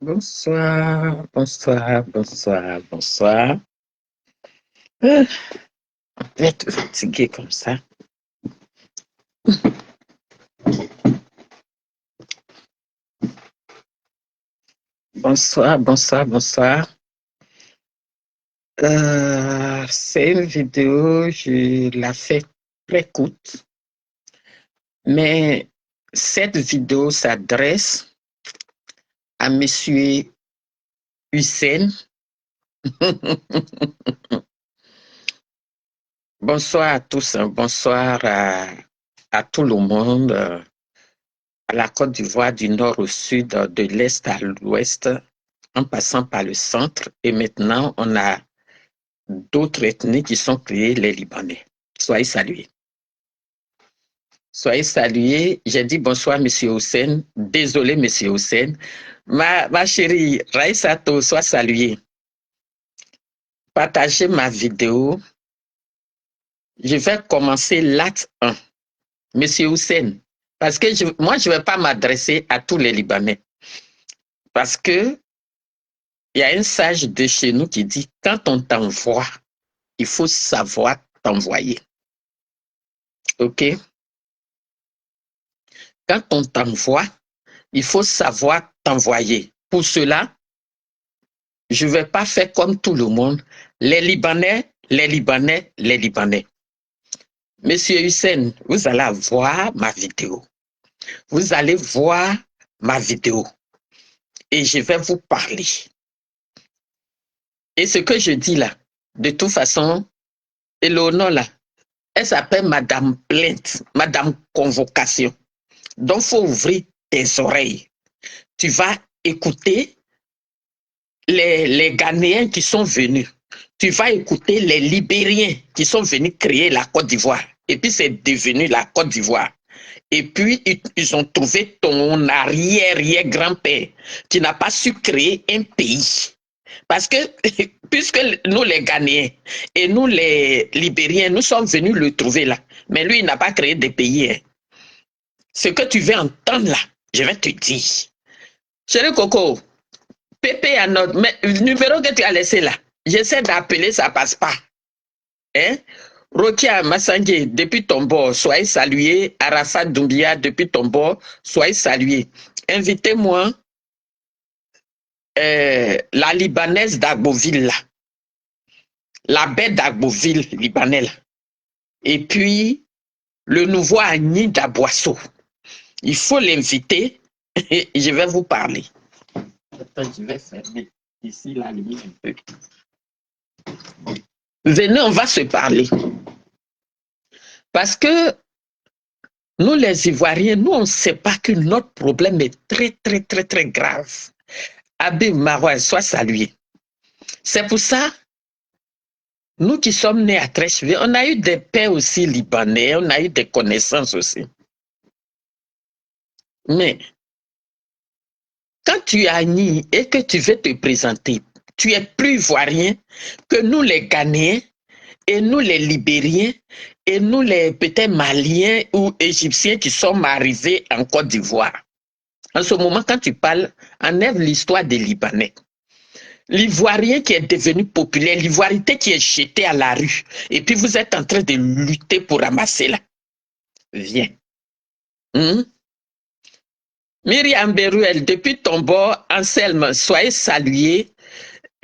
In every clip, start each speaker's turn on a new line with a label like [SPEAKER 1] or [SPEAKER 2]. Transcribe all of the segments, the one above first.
[SPEAKER 1] Bonsoir, bonsoir, bonsoir, bonsoir. Je vais être fatiguée comme ça. Bonsoir, bonsoir, bonsoir. C'est une vidéo, je la fais très courte, mais cette vidéo s'adresse à Monsieur Hussein. Bonsoir à tous, bonsoir à tout le monde, à la Côte d'Ivoire du nord au sud, de l'est à l'ouest, en passant par le centre. Et maintenant, on a d'autres ethnies qui sont créées, les Libanais. Soyez salués. Soyez salués. J'ai dit bonsoir, Monsieur Hussein. Désolé, Monsieur Hussein. Ma chérie, Raïsato, sois saluée. Partagez ma vidéo. Je vais commencer l'acte 1. Monsieur Hussein, parce que moi, je ne vais pas m'adresser à tous les Libanais. Parce que il y a un sage de chez nous qui dit, quand on t'envoie, il faut savoir t'envoyer. OK? Quand on t'envoie, il faut savoir t'envoyer. Pour cela, je ne vais pas faire comme tout le monde. Les Libanais, les Libanais, les Libanais. Monsieur Hussein, vous allez voir ma vidéo. Vous allez voir ma vidéo. Et je vais vous parler. Et ce que je dis là, de toute façon, Eleonore là, elle s'appelle Madame Plainte, Madame Convocation. Donc, il faut ouvrir tes oreilles. Tu vas écouter les Ghanéens qui sont venus. Tu vas écouter les Libériens qui sont venus créer la Côte d'Ivoire. Et puis, c'est devenu la Côte d'Ivoire. Et puis, ils ont trouvé ton arrière-grand-père qui n'a pas su créer un pays. Parce que, puisque nous, les Ghanéens, et nous, les Libériens, nous sommes venus le trouver là. Mais lui, il n'a pas créé de pays. Hein. Ce que tu veux entendre là, je vais te dire. Chérie Coco, Pépé à notre... Mais le numéro que tu as laissé là, j'essaie d'appeler, ça passe pas. Hein? Rokia Massangé, depuis ton bord, soyez salué. Arafat Doumbia, depuis ton bord, soyez salué. Invitez-moi la Libanaise d'Agboville là. La baie d'Agboville, Libanais là. Et puis, le nouveau Agni d'Aboisseau. Il faut l'inviter et je vais vous parler. Attends, je vais fermer ici la lumière un peu. Venez, on va se parler. Parce que nous, les Ivoiriens, nous, on ne sait pas que notre problème est très, très, très, très grave. Abim Marois, sois salué. C'est pour ça, nous qui sommes nés à Trècheville, on a eu des pères aussi libanais, on a eu des connaissances aussi. Mais, quand tu es Agni et que tu veux te présenter, tu es plus ivoirien que nous les Ghanéens et nous les Libériens et nous les peut-être Maliens ou Égyptiens qui sommes arrivés en Côte d'Ivoire. En ce moment, quand tu parles, enlève l'histoire des Libanais. L'Ivoirien qui est devenu populaire, l'Ivoirité qui est jeté à la rue, et puis vous êtes en train de lutter pour ramasser là. Viens. Myriam Beruel, depuis ton bord, Anselme, soyez salués.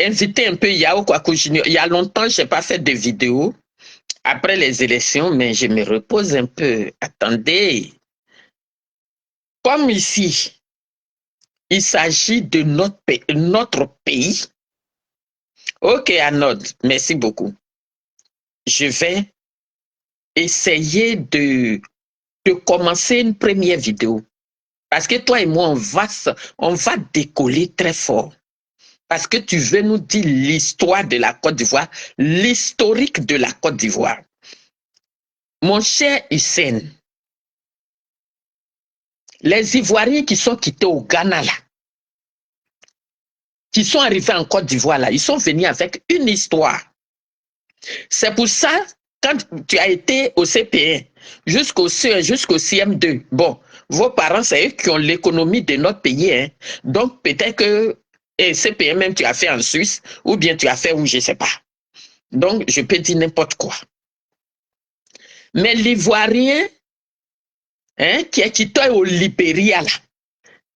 [SPEAKER 1] Invitez un peu Yao Kwaku Junior. Il y a longtemps, je n'ai pas fait de vidéo après les élections, mais je me repose un peu. Attendez. Comme ici, il s'agit de notre pays. Ok, Arnold, merci beaucoup. Je vais essayer de commencer une première vidéo. Parce que toi et moi, on va décoller très fort. Parce que tu veux nous dire l'histoire de la Côte d'Ivoire, l'historique de la Côte d'Ivoire. Mon cher Hussein, les Ivoiriens qui sont quittés au Ghana, là, qui sont arrivés en Côte d'Ivoire, là, ils sont venus avec une histoire. C'est pour ça, quand tu as été au CP1, jusqu'au CM2, bon, Vos parents, c'est eux qui ont l'économie de notre pays. Hein. Donc, peut-être que ce pays même, tu as fait en Suisse, ou bien tu as fait où, je ne sais pas. Donc, je peux dire n'importe quoi. Mais l'Ivoirien, hein, qui est quitté au Libéria, là,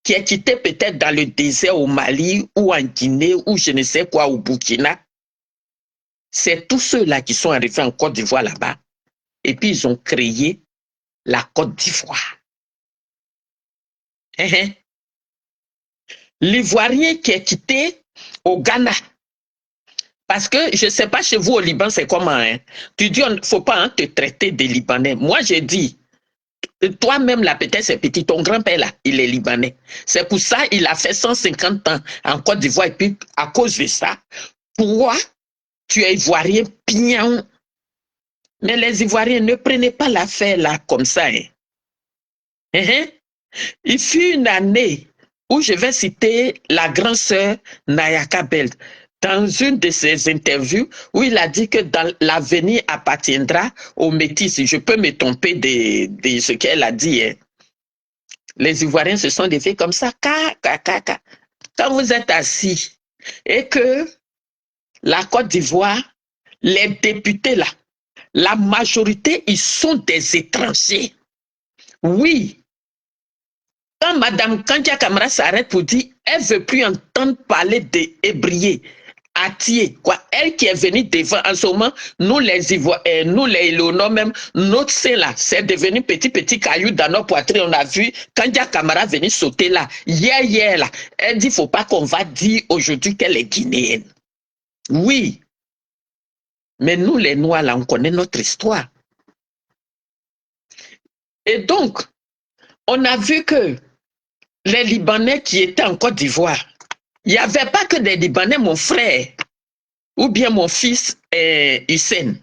[SPEAKER 1] qui est quitté peut-être dans le désert au Mali, ou en Guinée, ou je ne sais quoi, au Burkina, c'est tous ceux-là qui sont arrivés en Côte d'Ivoire là-bas. Et puis, ils ont créé la Côte d'Ivoire. L'Ivoirien qui est quitté au Ghana, parce que je ne sais pas chez vous au Liban, c'est comment. Hein? Tu dis, il ne faut pas te traiter des Libanais. Moi, j'ai dit, toi-même, là, peut-être c'est petit, ton grand-père, là, il est Libanais. C'est pour ça il a fait 150 ans en Côte d'Ivoire. Et puis, à cause de ça, toi, tu es Ivoirien pion. Mais les Ivoiriens, ne prenez pas l'affaire là comme ça. Hein? Il fut une année où je vais citer la grande sœur Nayaka Belt dans une de ses interviews où il a dit que dans l'avenir appartiendra aux métis. Je peux me tromper de ce qu'elle a dit. Hein. Les Ivoiriens se sont levés comme ça. Quand vous êtes assis et que la Côte d'Ivoire, les députés là, la majorité, ils sont des étrangers. Oui. Quand Mme Kandia Kamara s'arrête pour dire, elle ne veut plus entendre parler d'Hébrier, Atier, quoi. Elle qui est venue devant, en ce moment, nous les Ivoiriens, nous les Ilonos même, notre sein là, c'est devenu petit caillou dans nos poitrines. On a vu Kandia Kamara venir sauter là, hier là. Elle dit, il ne faut pas qu'on va dire aujourd'hui qu'elle est guinéenne. Oui. Mais nous les Noirs là, on connaît notre histoire. Et donc, on a vu que les Libanais qui étaient en Côte d'Ivoire, il n'y avait pas que des Libanais, mon frère, ou bien mon fils Hussein.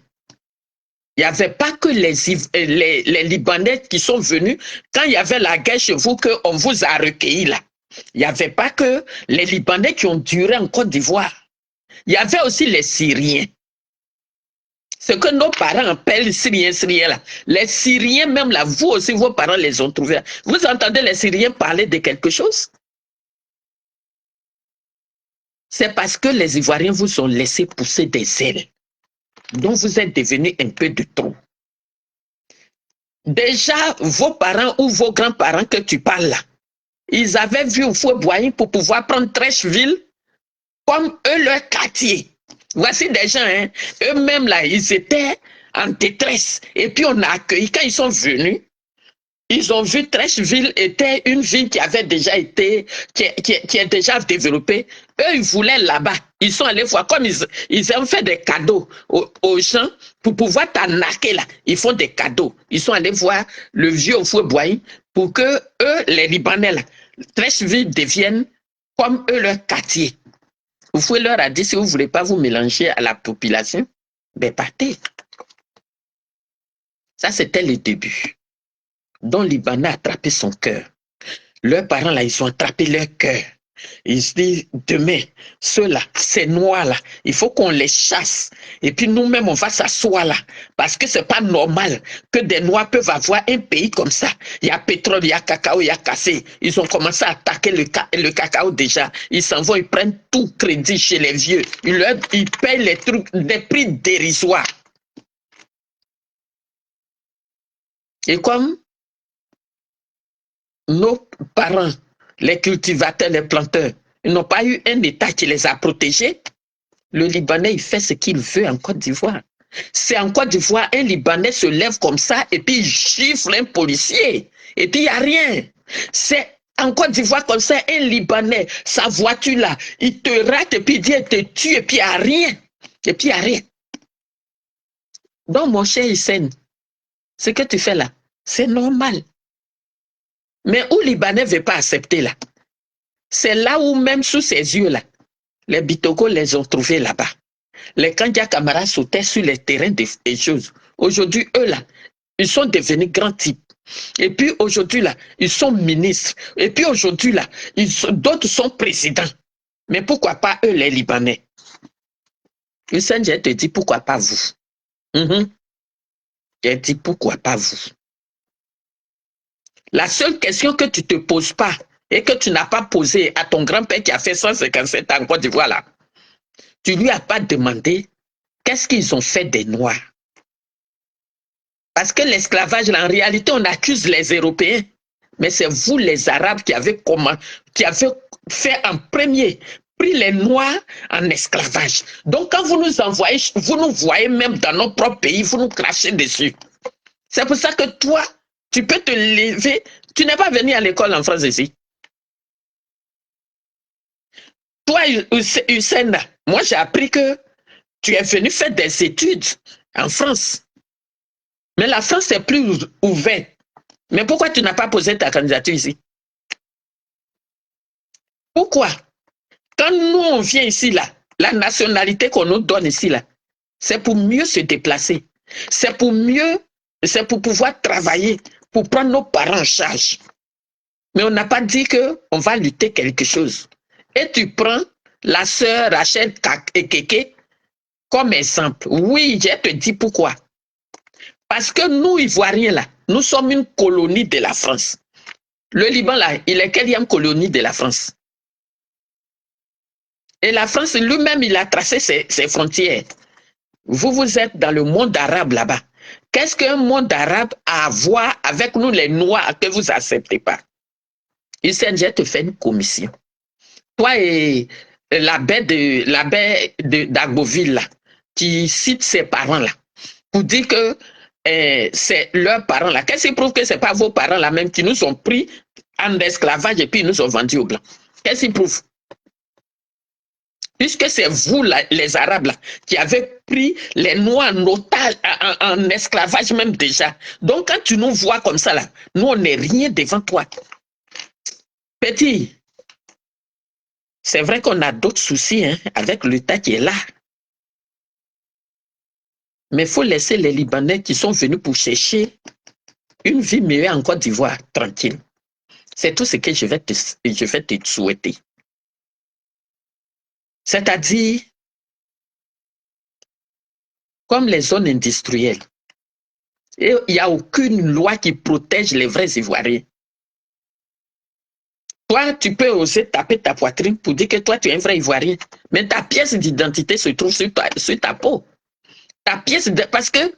[SPEAKER 1] Il n'y avait pas que les Libanais qui sont venus quand il y avait la guerre chez vous, qu'on vous a recueillis là. Il n'y avait pas que les Libanais qui ont duré en Côte d'Ivoire. Il y avait aussi les Syriens. Ce que nos parents appellent Syriens là. Les Syriens même là, vous aussi, vos parents les ont trouvés. Vous entendez les Syriens parler de quelque chose? C'est parce que les Ivoiriens vous ont laissé pousser des ailes. Donc vous êtes devenus un peu de trop. Déjà, vos parents ou vos grands-parents que tu parles là, ils avaient vu au Fouet-Boigny pour pouvoir prendre Trècheville comme eux leur quartier. Voici des gens, hein, eux-mêmes là, ils étaient en détresse. Et puis on a accueilli, quand ils sont venus, ils ont vu Trècheville était une ville qui avait déjà été, qui est déjà développée. Eux, ils voulaient là-bas. Ils sont allés voir, comme ils ont fait des cadeaux aux gens pour pouvoir t'arnaquer là. Ils font des cadeaux. Ils sont allés voir le vieux Fouet-Boigny pour que eux, les Libanais là, Trècheville deviennent comme eux leur quartier. Fouet leur a dit, si vous ne voulez pas vous mélanger à la population, ben partez. Ça, c'était le début. Dont Libanais a attrapé son cœur. Leurs parents, là, ils ont attrapé leur cœur. Ils se disent, demain, ceux-là, ces noirs-là, il faut qu'on les chasse. Et puis nous-mêmes, on va s'asseoir là. Parce que ce n'est pas normal que des noirs peuvent avoir un pays comme ça. Il y a pétrole, il y a cacao, il y a café. Ils ont commencé à attaquer le cacao déjà. Ils s'en vont, ils prennent tout crédit chez les vieux. Ils payent les trucs, des prix dérisoires. Et comme nos parents, les cultivateurs, les planteurs, ils n'ont pas eu un État qui les a protégés. Le Libanais, il fait ce qu'il veut en Côte d'Ivoire. C'est en Côte d'Ivoire, un Libanais se lève comme ça et puis il gifle un policier. Et puis il n'y a rien. C'est en Côte d'Ivoire comme ça, un Libanais, sa voiture là, il te rate et puis il dit, il te tue et puis il n'y a rien. Et puis il n'y a rien. Donc mon cher Hussein, ce que tu fais là, c'est normal. Mais où Libanais ne veut pas accepter là, c'est là où même sous ses yeux là, les Bitogos les ont trouvés là-bas. Les Kandia Kamara sautaient sur les terrains des choses. Aujourd'hui, eux là, ils sont devenus grands types. Et puis aujourd'hui là, ils sont ministres. Et puis aujourd'hui là, d'autres sont présidents. Mais pourquoi pas eux les Libanais? Hussein, je te dis pourquoi pas vous. J'ai dit pourquoi pas vous. La seule question que tu ne te poses pas et que tu n'as pas posée à ton grand-père qui a fait 157 ans en Côte d'Ivoire, là, tu ne lui as pas demandé qu'est-ce qu'ils ont fait des Noirs. Parce que l'esclavage, en réalité, on accuse les Européens. Mais c'est vous, les Arabes, qui avez fait en premier, pris les Noirs en esclavage. Donc, quand vous nous envoyez, vous nous voyez même dans notre propre pays, vous nous crachez dessus. C'est pour ça que toi, tu peux te lever. Tu n'es pas venu à l'école en France ici. Toi, Hussein, moi, j'ai appris que tu es venu faire des études en France. Mais la France est plus ouverte. Mais pourquoi tu n'as pas posé ta candidature ici? Pourquoi? Quand nous, on vient ici, là, la nationalité qu'on nous donne ici, là, c'est pour mieux se déplacer. C'est pour pouvoir travailler, pour prendre nos parents en charge. Mais on n'a pas dit qu'on va lutter quelque chose. Et tu prends la sœur Rachel Keke comme exemple. Oui, je te dis pourquoi. Parce que nous, Ivoiriens, là, nous sommes une colonie de la France. Le Liban, là, il est quelle colonie de la France? Et la France lui-même, il a tracé ses frontières. Vous êtes dans le monde arabe là-bas. Qu'est-ce qu'un monde arabe a à voir avec nous, les Noirs, que vous n'acceptez pas? Hussein, je te fais une commission. Toi et l'abbé d'Agboville, là, qui cite ses parents, là, pour dire que c'est leurs parents, là. Qu'est-ce qui prouve que ce n'est pas vos parents, là, même, qui nous ont pris en esclavage et puis nous ont vendus aux Blancs? Qu'est-ce qui prouve? Puisque c'est vous, là, les Arabes, là, qui avez pris les Noirs en otage, en esclavage même déjà. Donc, quand tu nous vois comme ça, là, nous, on n'est rien devant toi. Petit, c'est vrai qu'on a d'autres soucis hein, avec l'État qui est là. Mais il faut laisser les Libanais qui sont venus pour chercher une vie meilleure en Côte d'Ivoire, tranquille. C'est tout ce que je vais te souhaiter. C'est-à-dire, comme les zones industrielles, il n'y a aucune loi qui protège les vrais Ivoiriens. Toi, tu peux oser taper ta poitrine pour dire que toi, tu es un vrai Ivoirien. Mais ta pièce d'identité se trouve sur ta peau. Ta pièce parce que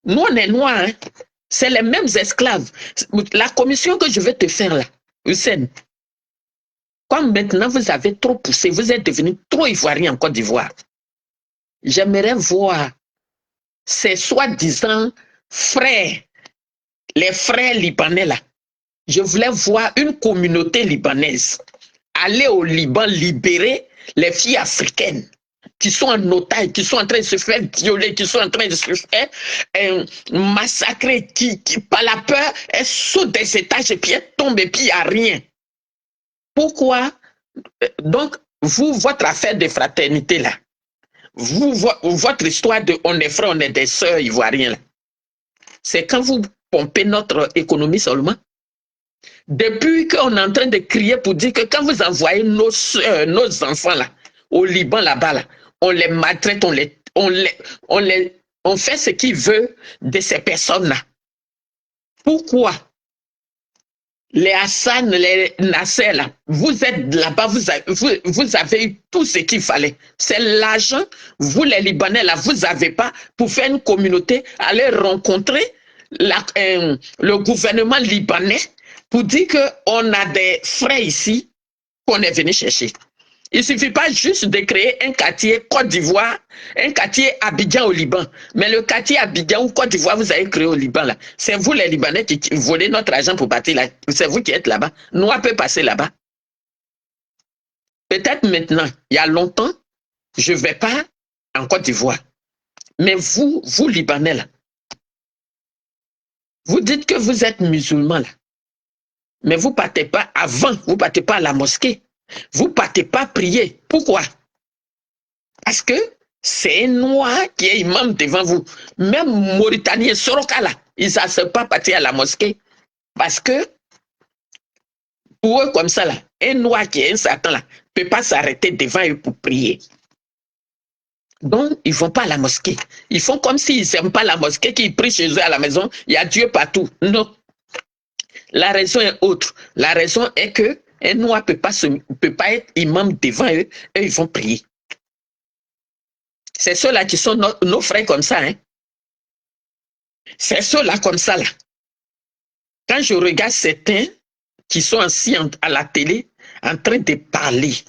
[SPEAKER 1] nous, on est noirs. Hein? C'est les mêmes esclaves. La commission que je vais te faire là, Hussein, comme maintenant vous avez trop poussé, vous êtes devenu trop Ivoirien en Côte d'Ivoire, j'aimerais voir ces soi-disant frères, les frères libanais là. Je voulais voir une communauté libanaise aller au Liban libérer les filles africaines qui sont en otage, qui sont en train de se faire violer, qui sont en train de se faire massacrer, qui par la peur, elles sautent des étages et puis elles tombent et puis il n'y a rien. Pourquoi? Donc, vous, votre affaire de fraternité là, votre histoire de on est frères, on est des sœurs ivoiriens là, c'est quand vous pompez notre économie seulement. Depuis qu'on est en train de crier pour dire que quand vous envoyez nos soeurs, nos enfants là, au Liban là-bas, là, on les maltraite, on fait ce qu'il veut de ces personnes-là. Pourquoi? Les Hassan, les Nasser, là, vous êtes là-bas, vous avez eu tout ce qu'il fallait. C'est l'argent, vous les Libanais, là, vous n'avez pas pour faire une communauté, aller rencontrer le gouvernement libanais pour dire qu'on a des frères ici qu'on est venu chercher. Il ne suffit pas juste de créer un quartier Côte d'Ivoire, un quartier Abidjan au Liban. Mais le quartier Abidjan ou Côte d'Ivoire, vous avez créé au Liban, là. C'est vous, les Libanais, qui volez notre argent pour partir là. C'est vous qui êtes là-bas. Nous, on peut passer là-bas. Peut-être maintenant, il y a longtemps, je ne vais pas en Côte d'Ivoire. Mais vous, Libanais, là, vous dites que vous êtes musulmans, là. Mais vous ne partez pas avant, vous ne partez pas à la mosquée. Vous ne partez pas prier. Pourquoi? Parce que c'est un noir qui est imam devant vous. Même Mauritaniens, Soroka là, ils ne savent pas partir à la mosquée. Parce que pour eux, comme ça, là, un noir qui est un Satan là, ne peut pas s'arrêter devant eux pour prier. Donc, ils ne vont pas à la mosquée. Ils font comme s'ils n'aiment pas la mosquée, qu'ils prient chez eux à la maison. Il y a Dieu partout. Non. La raison est autre. La raison est que un noir peut pas être imam devant eux et ils vont prier. C'est ceux-là qui sont nos frères comme ça. Hein. C'est ceux-là comme ça. Là. Quand je regarde certains qui sont assis à la télé en train de parler,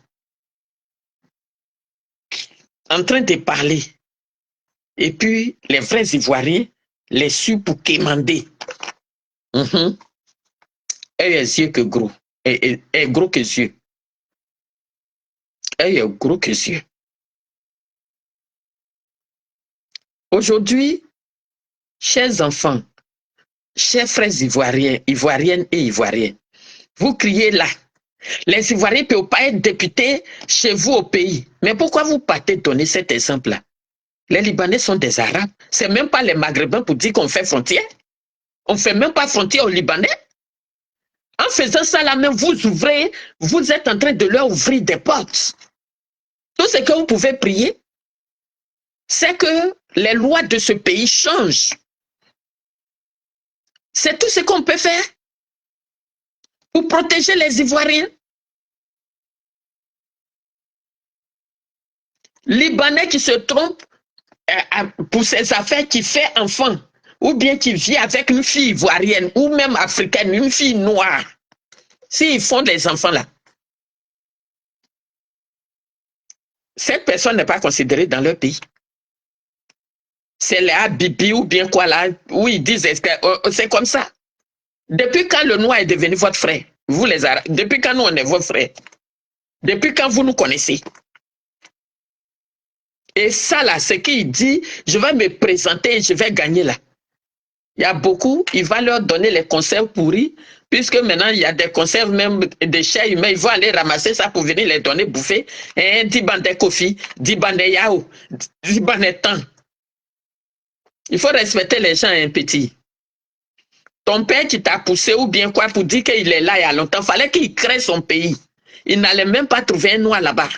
[SPEAKER 1] et puis les vrais Ivoiriens les suivent pour quémander. Elle est yeux que gros. Elle est gros que yeux. Elle est gros que yeux. Aujourd'hui, chers enfants, chers frères ivoiriens, ivoiriennes et ivoiriens, vous criez là. Les Ivoiriens ne peuvent pas être députés chez vous au pays. Mais pourquoi vous partez donner cet exemple-là? Les Libanais sont des Arabes. Ce n'est même pas les Maghrébins pour dire qu'on fait frontière. On ne fait même pas frontière aux Libanais. En faisant ça là même, vous êtes en train de leur ouvrir des portes. Tout ce que vous pouvez prier, c'est que les lois de ce pays changent. C'est tout ce qu'on peut faire pour protéger les Ivoiriens. Libanais qui se trompe pour ses affaires, qui fait enfant, ou bien qui vit avec une fille ivoirienne, ou même africaine, une fille noire, s'ils font des enfants là, cette personne n'est pas considérée dans leur pays. C'est les Habibi ou bien quoi là, où ils disent, c'est comme ça. Depuis quand le noir est devenu votre frère, vous les Arabes, depuis quand nous on est vos frères, depuis quand vous nous connaissez? Et ça là, c'est qu'il dit, je vais me présenter et je vais gagner là. Il y a beaucoup, il va leur donner les conserves pourries, puisque maintenant il y a des conserves même de chair humaine, ils vont aller ramasser ça pour venir les donner bouffer. Et 10 bandes de coffee, 10 bandes de yao, 10 bandes de temps. Il faut respecter les gens, un petit. Ton père qui t'a poussé ou bien quoi pour dire qu'il est là il y a longtemps, il fallait qu'il crée son pays. Il n'allait même pas trouver un noir là-bas.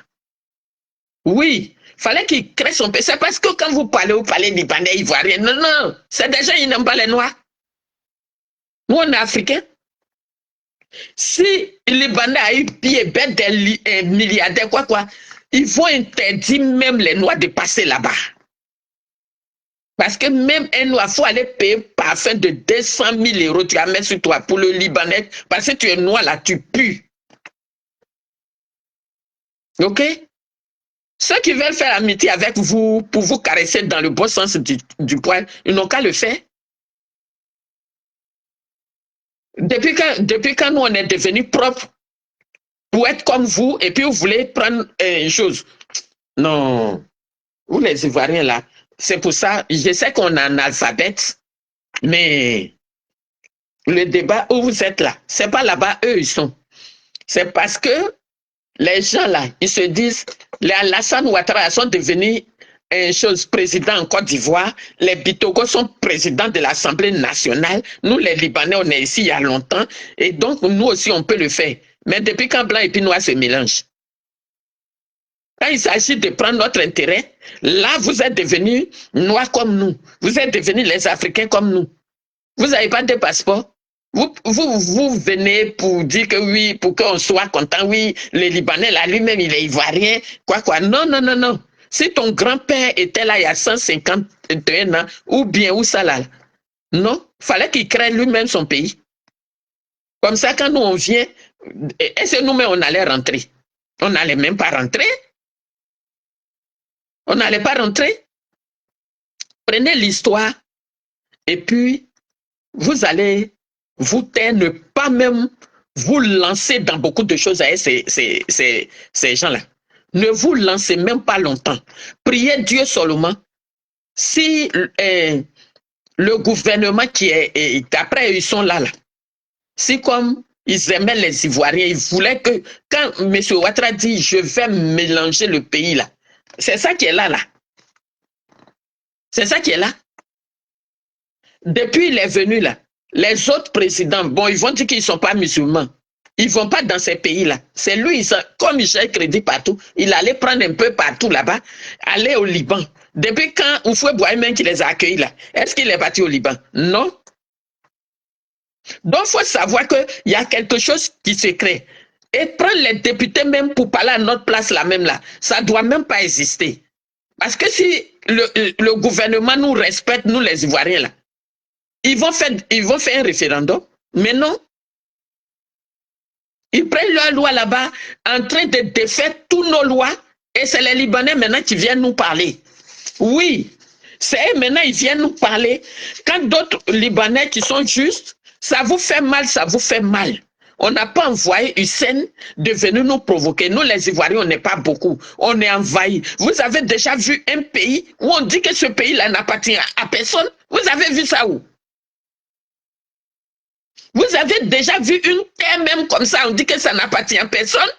[SPEAKER 1] Oui, il fallait qu'il crée son pays. C'est parce que quand vous parlez libanais, ivoirien. Non, non, c'est des gens qui n'aiment pas les noirs. Nous, on est africains. Si les Libanais a eu pied bête des milliardaires, quoi, ils vont interdire même les noirs de passer là-bas. Parce que même un noir, il faut aller payer parfum de 200 000 €, tu vas mettre sur toi pour le Libanais, parce que tu es noir là, tu pues. Ok? Ceux qui veulent faire amitié avec vous pour vous caresser dans le bon sens du poil, ils n'ont qu'à le faire. Depuis quand nous on est devenus propres pour être comme vous et puis vous voulez prendre une chose. Non, vous les Ivoiriens là, c'est pour ça, je sais qu'on est analphabète, mais le débat où vous êtes là, c'est pas là-bas, eux ils sont. C'est parce que les gens là, ils se disent, les Alassane Ouattara sont devenus une chose président en Côte d'Ivoire, les Bitogos sont présidents de l'Assemblée nationale, nous les Libanais on est ici il y a longtemps, et donc nous aussi on peut le faire. Mais depuis quand blanc et puis noir se mélangent? Quand il s'agit de prendre notre intérêt, là vous êtes devenus noirs comme nous, vous êtes devenus les Africains comme nous. Vous n'avez pas de passeport. Vous venez pour dire que oui, pour qu'on soit content, oui, le Libanais, là, lui-même, il est ivoirien, quoi. Non, non, non, non. Si ton grand-père était là il y a 151 ans, ou bien où ça là, non, fallait qu'il crée lui-même son pays. Comme ça, quand nous on vient, est-ce que nous-mêmes on allait rentrer? On n'allait même pas rentrer. On n'allait pas rentrer. Prenez l'histoire et puis vous allez vous taire, ne pas même vous lancer dans beaucoup de choses avec ces gens-là. Ne vous lancez même pas longtemps. Priez Dieu seulement. Si le gouvernement qui est d'après ils sont là, si comme ils aimaient les Ivoiriens, ils voulaient que, quand M. Ouattara dit je vais mélanger le pays là, c'est ça qui est là. C'est ça qui est là. Depuis il est venu là, les autres présidents, bon, ils vont dire qu'ils ne sont pas musulmans. Ils ne vont pas dans ces pays-là. C'est lui, comme il cherche crédit partout, il allait prendre un peu partout là-bas, aller au Liban. Depuis quand Oufoué Boahimen qui les a accueillis là, est-ce qu'il est parti au Liban? Non. Donc, il faut savoir qu'il y a quelque chose qui se crée. Et prendre les députés même pour parler à notre place là même là, ça ne doit même pas exister. Parce que si le gouvernement nous respecte, nous les Ivoiriens là, ils vont faire un référendum, mais non. Ils prennent leurs lois là-bas en train de défaire toutes nos lois et c'est les Libanais maintenant qui viennent nous parler. Oui, c'est eux maintenant, ils viennent nous parler. Quand d'autres Libanais qui sont justes, ça vous fait mal, ça vous fait mal. On n'a pas envoyé Hussein de venir nous provoquer. Nous, les Ivoiriens, on n'est pas beaucoup. On est envahis. Vous avez déjà vu un pays où on dit que ce pays-là n'appartient à personne? Vous avez vu ça où? Vous avez déjà vu une terre même comme ça, on dit que ça n'appartient à personne?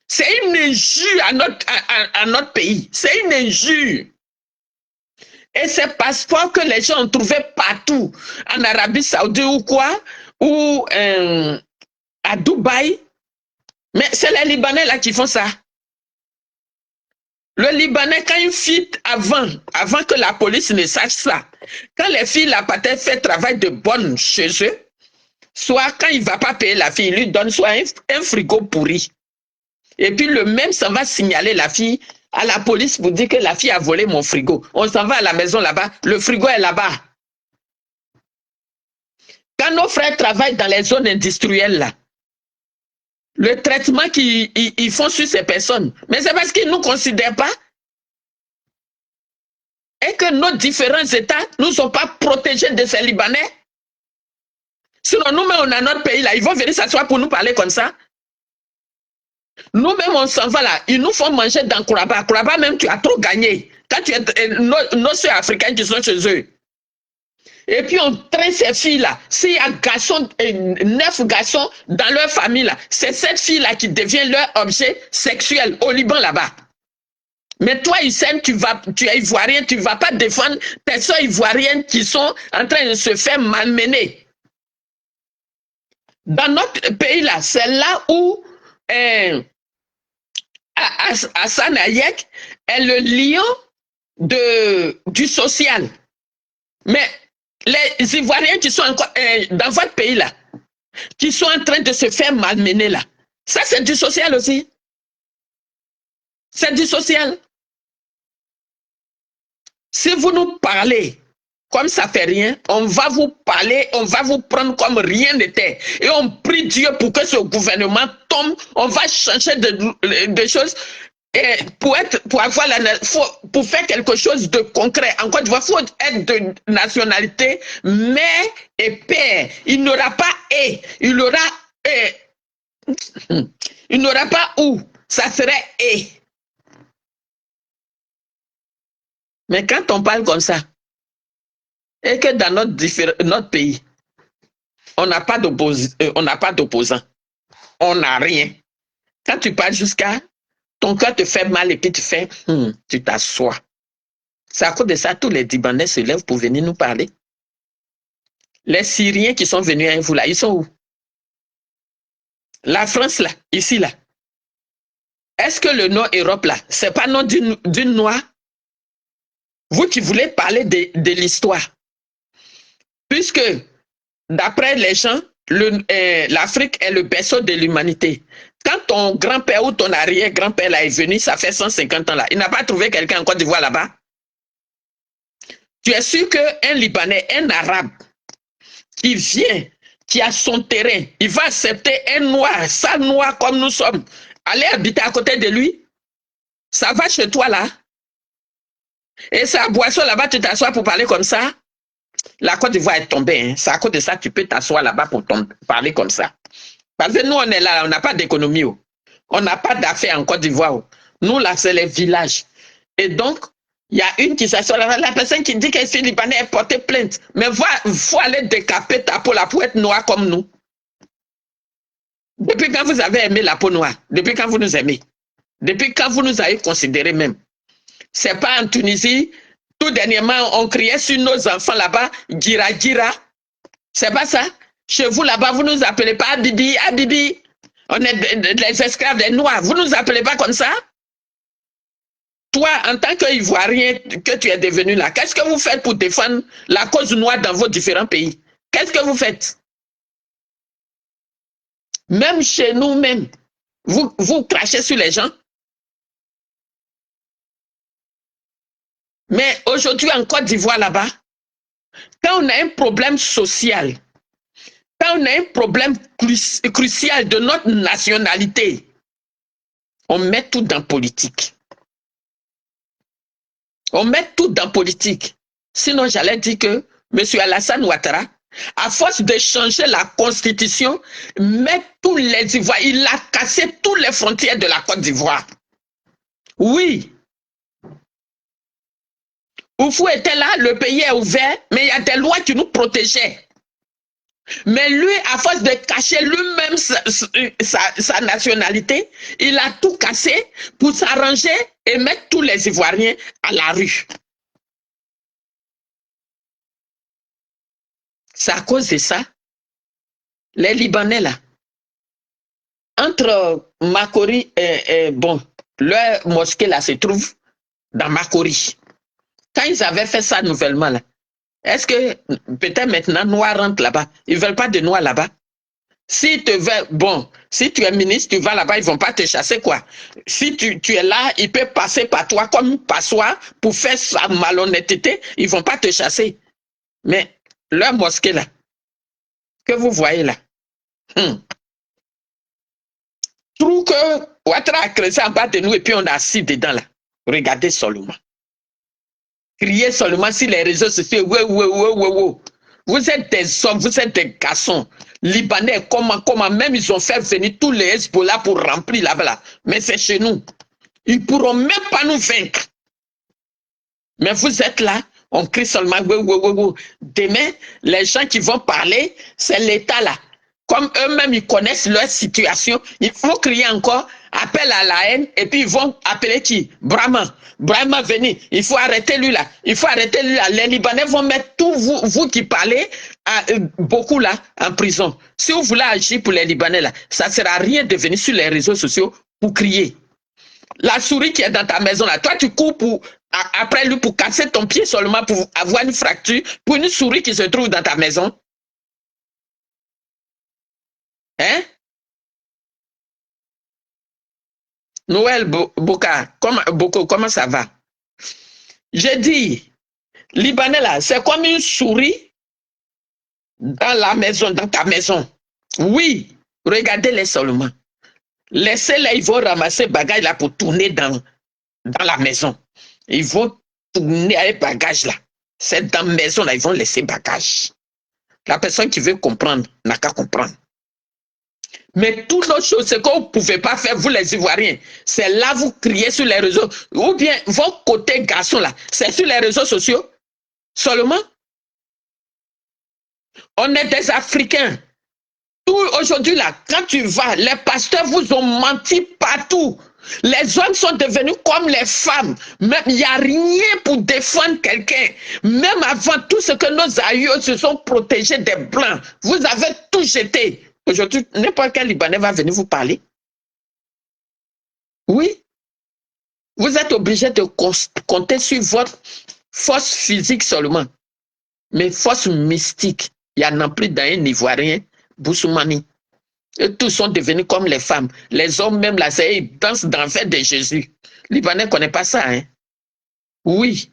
[SPEAKER 1] C'est une injure à notre pays. C'est une injure. Et ces passeports que les gens ont trouvés partout, en Arabie Saoudite ou quoi, ou à Dubaï, mais c'est les Libanais là qui font ça. Le Libanais, quand une fille, avant que la police ne sache ça, quand les filles là partaient faire travail de bonne chez eux, soit quand il ne va pas payer la fille, il lui donne soit un frigo pourri. Et puis le même s'en va signaler la fille à la police pour dire que la fille a volé mon frigo. On s'en va à la maison là-bas, le frigo est là-bas. Quand nos frères travaillent dans les zones industrielles là, le traitement qu'ils font sur ces personnes, mais c'est parce qu'ils ne nous considèrent pas et que nos différents États ne sont pas protégés de ces Libanais. Sinon, nous-mêmes, on a notre pays là, ils vont venir s'asseoir pour nous parler comme ça. Nous-mêmes, on s'en va là. Ils nous font manger dans Kouraba. Kouraba, même, tu as trop gagné. Quand tu es nos soeurs africaines qui sont chez eux. Et puis, on traîne ces filles-là. S'il y a 9 garçons dans leur famille, là, c'est cette fille-là qui devient leur objet sexuel au Liban, là-bas. Mais toi, Hussein, tu es ivoirien, tu ne vas pas défendre tes soeurs ivoiriennes qui sont en train de se faire malmener. Dans notre pays, là, c'est là où Hassan Hayek est le lion du social. Mais les Ivoiriens qui sont encore dans votre pays là, qui sont en train de se faire malmener là, ça c'est du social aussi. C'est du social. Si vous nous parlez comme ça fait rien, on va vous parler, on va vous prendre comme rien n'était. Et on prie Dieu pour que ce gouvernement tombe, on va changer de choses. Et pour avoir pour faire quelque chose de concret, encore une fois, il faut être de nationalité, mère et père. Il n'aura pas et, il n'aura pas où, ça serait et. Mais quand on parle comme ça, et que dans notre pays, on n'a pas d'opposants, on n'a rien. Quand tu parles jusqu'à, ton cœur te fait mal et puis tu t'assois. C'est à cause de ça, tous les Libanais se lèvent pour venir nous parler. Les Syriens qui sont venus à vous là, ils sont où? La France là, ici là. Est-ce que le nom Europe là, c'est pas nom d'une noire? Vous qui voulez parler de l'histoire. Puisque, d'après les gens, l'Afrique est le berceau de l'humanité. Quand ton grand-père ou ton arrière-grand-père là est venu, ça fait 150 ans là, il n'a pas trouvé quelqu'un en Côte d'Ivoire là-bas. Tu es sûr qu'un Libanais, un Arabe, qui vient, qui a son terrain, il va accepter un noir, ça noir comme nous sommes, aller habiter à côté de lui? Ça va chez toi là? Et c'est à Boisson là-bas, tu t'assois pour parler comme ça? La Côte d'Ivoire est tombée. Hein. C'est à cause de ça que tu peux t'asseoir là-bas pour parler comme ça. Parce que nous, on est là, on n'a pas d'économie. On n'a pas d'affaires en Côte d'Ivoire. Nous, là, c'est les villages. Et donc, il y a une qui s'assoit là, la personne qui dit qu'elle est libanais est portée plainte. Mais il faut aller décaper ta peau là pour être noir comme nous. Depuis quand vous avez aimé la peau noire? Depuis quand vous nous aimez? Depuis quand vous nous avez considérés même? C'est pas en Tunisie. Tout dernièrement, on criait sur nos enfants là-bas, Gira Gira. C'est pas ça. Chez vous là-bas, vous ne nous appelez pas Abibi, Abibi. On est des esclaves des Noirs. Vous ne nous appelez pas comme ça? Toi, en tant qu'Ivoirien que tu es devenu là, qu'est-ce que vous faites pour défendre la cause noire dans vos différents pays? Qu'est-ce que vous faites? Même chez nous-mêmes, vous crachez sur les gens. Mais aujourd'hui en Côte d'Ivoire là-bas, quand on a un problème social, quand on a un problème crucial de notre nationalité, on met tout dans politique. On met tout dans politique. Sinon, j'allais dire que M. Alassane Ouattara, à force de changer la constitution, met tous les Ivoiriens, il a cassé toutes les frontières de la Côte d'Ivoire. Oui. Oufou était là, le pays est ouvert, mais il y a des lois qui nous protégeaient. Mais lui, à force de cacher lui-même sa nationalité, il a tout cassé pour s'arranger et mettre tous les Ivoiriens à la rue. C'est à cause de ça. Les Libanais, là, entre Makori et bon, leur mosquée, là, se trouve dans Makori. Quand ils avaient fait ça nouvellement, là, est-ce que peut-être maintenant, Noirs rentrent là-bas? Ils ne veulent pas de Noirs là-bas? Si tu veux, bon, si tu es ministre, tu vas là-bas, ils ne vont pas te chasser, quoi. Si tu es là, ils peuvent passer par toi comme une passoire pour faire sa malhonnêteté, ils ne vont pas te chasser. Mais leur mosquée, là, que vous voyez là, trou que Ouattara a creusé en bas de nous et puis on a assis dedans, là. Regardez seulement. Criez seulement sur les réseaux sociaux. Vous êtes des hommes, vous êtes des garçons. Libanais, comment, même ils ont fait venir tous les Hezbollah pour remplir là-bas. Mais c'est chez nous. Ils ne pourront même pas nous vaincre. Mais vous êtes là, on crie seulement. Demain, les gens qui vont parler, c'est l'État là. Comme eux-mêmes, ils connaissent leur situation, il faut crier encore, appel à la haine, et puis ils vont appeler qui? Brahma. Brahma, venez, il faut arrêter lui là, il faut arrêter lui là. Les Libanais vont mettre tout vous qui parlez, beaucoup là, en prison. Si vous voulez agir pour les Libanais là, ça ne sert à rien de venir sur les réseaux sociaux pour crier. La souris qui est dans ta maison là, toi tu cours après lui pour casser ton pied seulement pour avoir une fracture, pour une souris qui se trouve dans ta maison. Hein? Noël Boka, comment ça va? J'ai dit, Libanais là, c'est comme une souris dans la maison, dans ta maison. Oui, regardez-les seulement. Laissez-les, ils vont ramasser bagages là pour tourner dans la maison. Ils vont tourner avec bagages là. C'est dans la maison là, ils vont laisser bagages. La personne qui veut comprendre n'a qu'à comprendre. Mais toutes les choses, ce que vous ne pouvez pas faire, vous les Ivoiriens, c'est là vous criez sur les réseaux. Ou bien vos côtés garçons là, c'est sur les réseaux sociaux seulement. On est des Africains. Tout aujourd'hui là, quand tu vas, les pasteurs vous ont menti partout. Les hommes sont devenus comme les femmes. Même il n'y a rien pour défendre quelqu'un. Même avant tout ce que nos aïeux se sont protégés des blancs, vous avez tout jeté. Aujourd'hui, n'importe quel Libanais va venir vous parler. Oui, vous êtes obligé de compter sur votre force physique seulement. Mais force mystique, il y en a plus dans un Ivoirien, Boussoumani. Et tous sont devenus comme les femmes. Les hommes, même là, ils dansent dans le fait de Jésus. Libanais ne connaît pas ça, hein? Oui.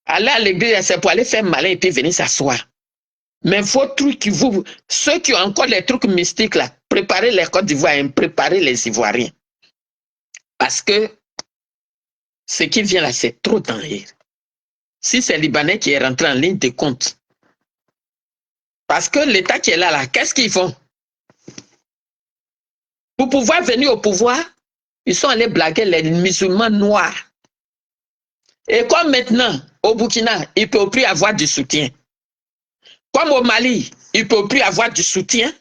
[SPEAKER 1] Aller à l'église, c'est pour aller faire malin et puis venir s'asseoir. Mais vos trucs, ceux qui ont encore les trucs mystiques là, préparez les Côtes d'Ivoire, préparez les Ivoiriens. Parce que ce qui vient là, c'est trop dangereux. Si c'est Libanais qui est rentré en ligne de compte, parce que l'État qui est là, qu'est-ce qu'ils font? Pour pouvoir venir au pouvoir, ils sont allés blaguer les musulmans noirs. Et comme maintenant, au Burkina, ils ne peuvent plus avoir du soutien. Comme au Mali, ils ne peuvent plus avoir du soutien.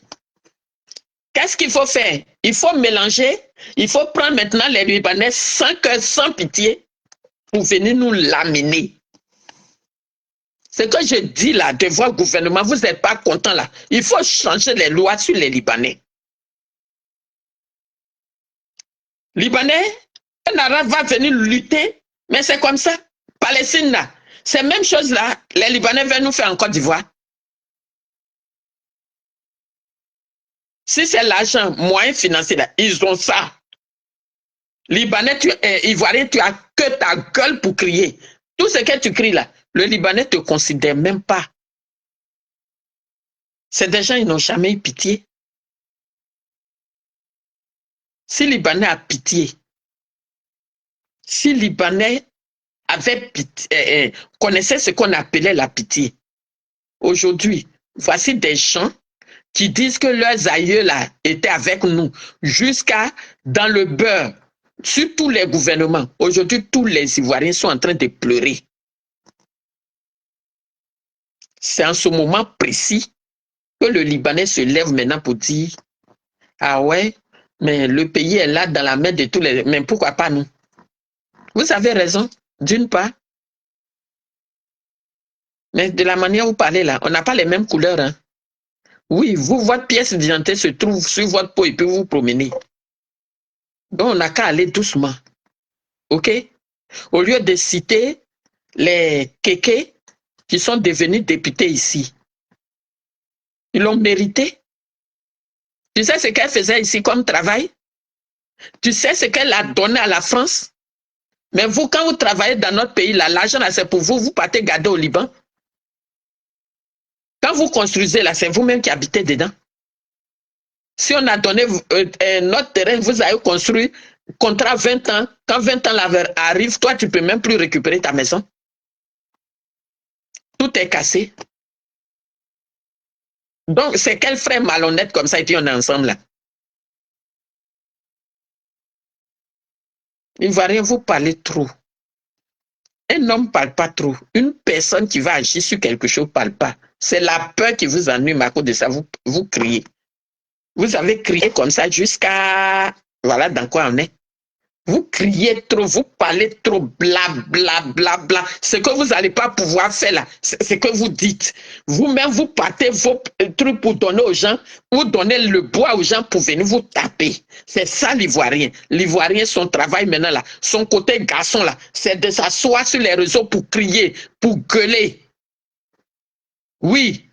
[SPEAKER 1] Qu'est-ce qu'il faut faire? Il faut mélanger, il faut prendre maintenant les Libanais sans cœur, sans pitié, pour venir nous l'amener. Ce que je dis là, de votre gouvernement, vous n'êtes pas content là. Il faut changer les lois sur les Libanais. Libanais, un Arabe va venir lutter, mais c'est comme ça. Palestine là, c'est la même chose là, les Libanais veulent nous faire en Côte d'Ivoire. Si c'est l'argent, moyen financier, là, ils ont ça. Libanais, Ivoirien, tu as que ta gueule pour crier. Tout ce que tu cries là, le Libanais ne te considère même pas. C'est des gens, ils n'ont jamais eu pitié. Si Libanais a pitié, si Libanais avait pitié, connaissait ce qu'on appelait la pitié, aujourd'hui, voici des gens qui disent que leurs aïeux là étaient avec nous jusqu'à dans le beurre, sur tous les gouvernements. Aujourd'hui, tous les Ivoiriens sont en train de pleurer. C'est en ce moment précis que le Libanais se lève maintenant pour dire « Ah ouais, mais le pays est là dans la main de tous les... Mais pourquoi pas nous ?» Vous avez raison, d'une part. Mais de la manière où vous parlez là, on n'a pas les mêmes couleurs. Hein. Oui, vous, votre pièce d'identité se trouve sur votre peau et puis vous vous promenez. Donc, on n'a qu'à aller doucement. OK? Au lieu de citer les kékés qui sont devenus députés ici. Ils l'ont mérité. Tu sais ce qu'elle faisait ici comme travail? Tu sais ce qu'elle a donné à la France? Mais vous, quand vous travaillez dans notre pays, là, l'argent, c'est pour vous, vous partez garder au Liban. Quand vous construisez, là, c'est vous-même qui habitez dedans. Si on a donné notre terrain, vous avez construit contrat 20 ans. Quand 20 ans arrive, toi, tu ne peux même plus récupérer ta maison. Tout est cassé. Donc, c'est quel frère malhonnête comme ça et puis on est ensemble là? Il ne va rien vous parler trop. Un homme ne parle pas trop. Une personne qui va agir sur quelque chose ne parle pas. C'est la peur qui vous ennuie, à cause de ça, vous criez. Vous avez crié comme ça jusqu'à... Voilà dans quoi on est. Vous criez trop, vous parlez trop, bla, bla, bla, bla. Ce que vous n'allez pas pouvoir faire là, c'est ce que vous dites. Vous-même, vous partez vos trucs pour donner aux gens, vous donnez le bois aux gens pour venir vous taper. C'est ça l'Ivoirien. L'Ivoirien, son travail maintenant là, son côté garçon là, c'est de s'asseoir sur les réseaux pour crier, pour gueuler. Oui.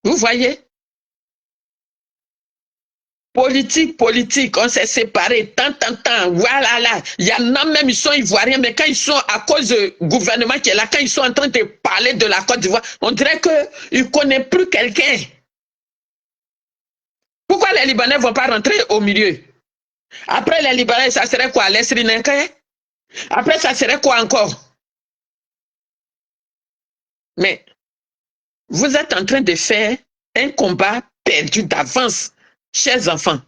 [SPEAKER 1] Vous voyez? Politique, on s'est séparés, tant, voilà, là. Il y en a même, ils sont ivoiriens, mais quand ils sont, à cause du gouvernement qui est là, quand ils sont en train de parler de la Côte d'Ivoire, on dirait qu'ils ne connaissent plus quelqu'un. Pourquoi les Libanais ne vont pas rentrer au milieu? Après les Libanais, ça serait quoi? Les Sri Lankais? Après, ça serait quoi encore? Mais vous êtes en train de faire un combat perdu d'avance, chers enfants.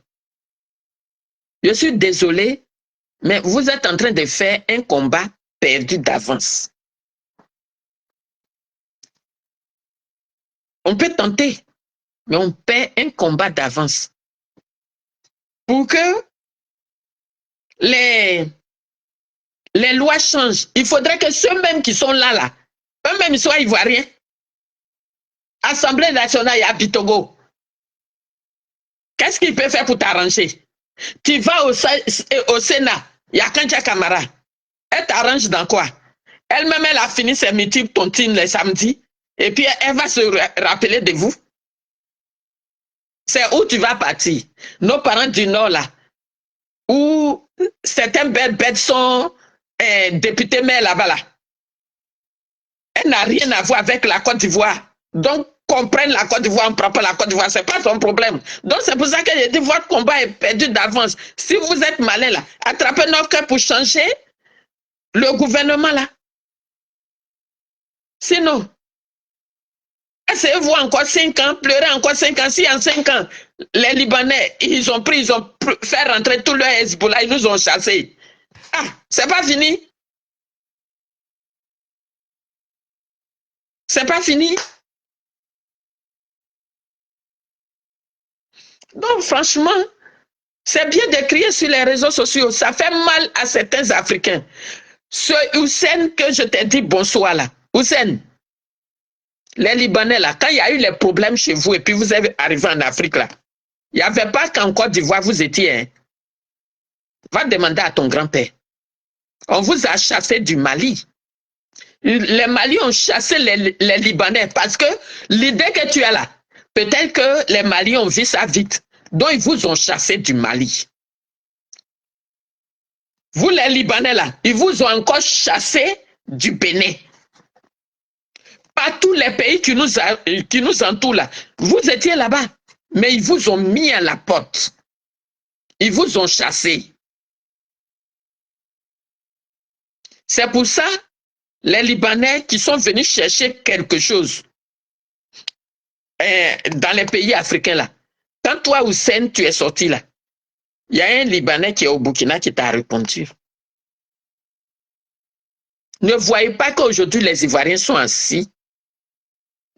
[SPEAKER 1] Je suis désolé, mais vous êtes en train de faire un combat perdu d'avance. On peut tenter, mais on perd un combat d'avance. Pour que les lois changent, il faudrait que ceux-mêmes qui sont là, eux-mêmes soient ivoiriens. Assemblée nationale et à Bitogo. Qu'est-ce qu'il peut faire pour t'arranger? Tu vas au Sénat, il y a Kancha Kamara. Elle t'arrange dans quoi? Elle-même, elle a fini ses meetings tontines les samedis. Et puis, elle va se rappeler de vous. C'est où tu vas partir. Nos parents du Nord, là, où certaines bêtes sont députés maires là-bas, là. Elle n'a rien à voir avec la Côte d'Ivoire. Donc, qu'on prenne la Côte d'Ivoire, on ne prend pas la Côte d'Ivoire, ce n'est pas son problème. Donc, c'est pour ça que j'ai dit, votre combat est perdu d'avance. Si vous êtes malin, là, attrapez notre cœur pour changer le gouvernement, là. Sinon, essayez-vous encore 5 ans, pleurez encore 5 ans. Si en 5 ans, les Libanais, ils ont fait rentrer tout leur Hezbollah, ils nous ont chassés. Ah, c'est pas fini. C'est pas fini. Donc, franchement, c'est bien de crier sur les réseaux sociaux. Ça fait mal à certains Africains. Ce Hussein que je t'ai dit bonsoir là. Hussein, les Libanais là, quand il y a eu les problèmes chez vous et puis vous êtes arrivé en Afrique là, il n'y avait pas qu'en Côte d'Ivoire vous étiez. Hein. Va demander à ton grand-père. On vous a chassé du Mali. Les Maliens ont chassé les Libanais parce que l'idée que tu as là, peut-être que les Maliens ont vu ça vite. Donc, ils vous ont chassé du Mali. Vous, les Libanais là, ils vous ont encore chassé du Bénin. Pas tous les pays qui nous entourent là. Vous étiez là-bas, mais ils vous ont mis à la porte. Ils vous ont chassé. C'est pour ça, les Libanais qui sont venus chercher quelque chose dans les pays africains là. Quand toi, Hussein, tu es sorti là, il y a un Libanais qui est au Burkina qui t'a répondu. Ne voyez pas qu'aujourd'hui les Ivoiriens sont assis.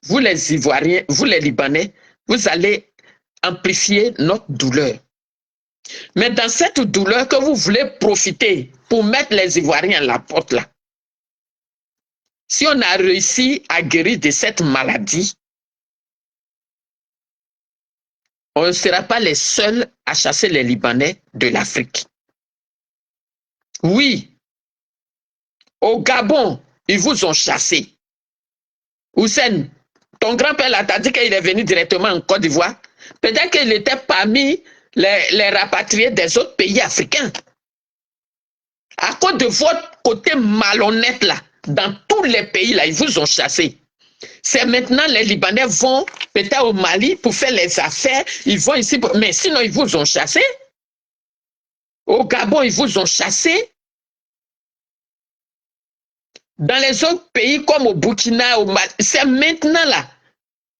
[SPEAKER 1] Vous les Ivoiriens, vous les Libanais, vous allez amplifier notre douleur. Mais dans cette douleur que vous voulez profiter pour mettre les Ivoiriens à la porte là, si on a réussi à guérir de cette maladie, on ne sera pas les seuls à chasser les Libanais de l'Afrique. Oui, au Gabon, ils vous ont chassé. Hussein, ton grand-père là t'a dit qu'il est venu directement en Côte d'Ivoire. Peut-être qu'il était parmi les rapatriés des autres pays africains. À cause de votre côté malhonnête là, dans tous les pays là, ils vous ont chassé. C'est maintenant les Libanais vont peut-être au Mali pour faire les affaires, ils vont ici, mais sinon ils vous ont chassé. Au Gabon, ils vous ont chassé. Dans les autres pays comme au Burkina, au Mali, c'est maintenant là.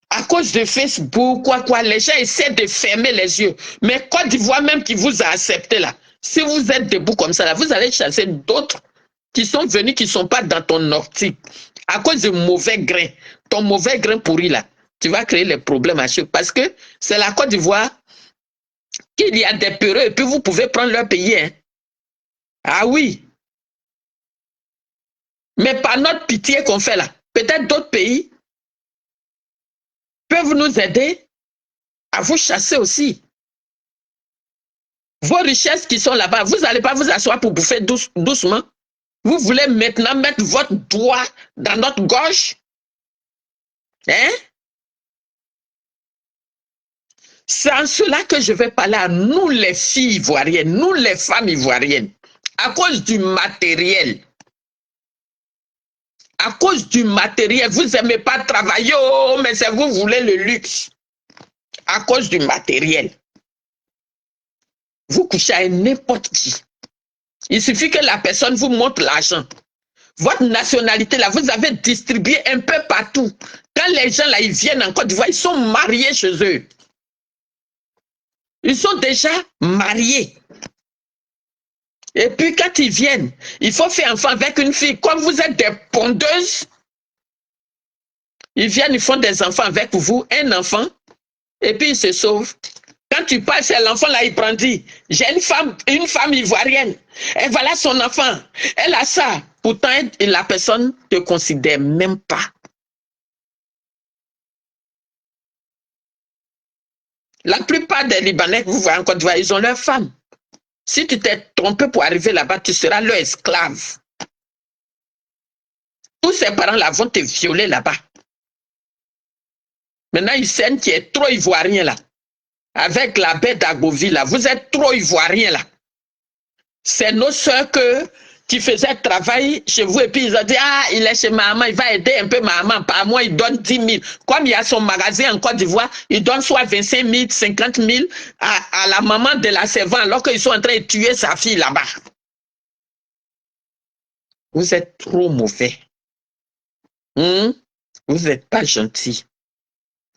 [SPEAKER 1] À cause de Facebook, les gens essaient de fermer les yeux. Mais Côte d'Ivoire même qui vous a accepté là, si vous êtes debout comme ça là, vous allez chasser d'autres qui sont venus, qui ne sont pas dans ton optique. À cause de mauvais grain, ton mauvais grain pourri là, tu vas créer les problèmes à chaque. Parce que c'est la Côte d'Ivoire qu'il y a des peureux et puis vous pouvez prendre leur pays. Hein. Ah oui. Mais par notre pitié qu'on fait là, peut-être d'autres pays peuvent nous aider à vous chasser aussi. Vos richesses qui sont là-bas, vous n'allez pas vous asseoir pour bouffer doucement. Vous voulez maintenant mettre votre doigt dans notre gorge? Hein? C'est en cela que je vais parler à nous les filles ivoiriennes, nous les femmes ivoiriennes, à cause du matériel. À cause du matériel, vous n'aimez pas travailler, oh, mais c'est vous voulez le luxe. À cause du matériel. Vous couchez à n'importe qui. Il suffit que la personne vous montre l'argent. Votre nationalité, là, vous avez distribué un peu partout. Quand les gens, là, ils viennent en Côte d'Ivoire, ils sont mariés chez eux. Ils sont déjà mariés. Et puis, quand ils viennent, il faut faire enfant avec une fille. Comme vous êtes des pondeuses, ils viennent, ils font des enfants avec vous, un enfant, et puis ils se sauvent. Quand tu parles, c'est l'enfant là, il brandit. J'ai une femme ivoirienne. Et voilà son enfant. Elle a ça. Pourtant, la personne ne te considère même pas. La plupart des Libanais que vous voyez en Côte d'Ivoire, ils ont leur femme. Si tu t'es trompé pour arriver là-bas, tu seras leur esclave. Tous ces parents-là vont te violer là-bas. Maintenant, Hussein qui est trop ivoirien là, avec la baie d'Agovie là, vous êtes trop ivoirien là. C'est nos soeurs qui faisaient travail chez vous et puis ils ont dit, ah, il est chez maman, il va aider un peu maman, par mois il donne 10 000. Comme il y a son magasin en Côte d'Ivoire, il donne soit 25 000, 50 000 à la maman de la servante alors qu'ils sont en train de tuer sa fille là-bas. Vous êtes trop mauvais. Vous n'êtes pas gentil.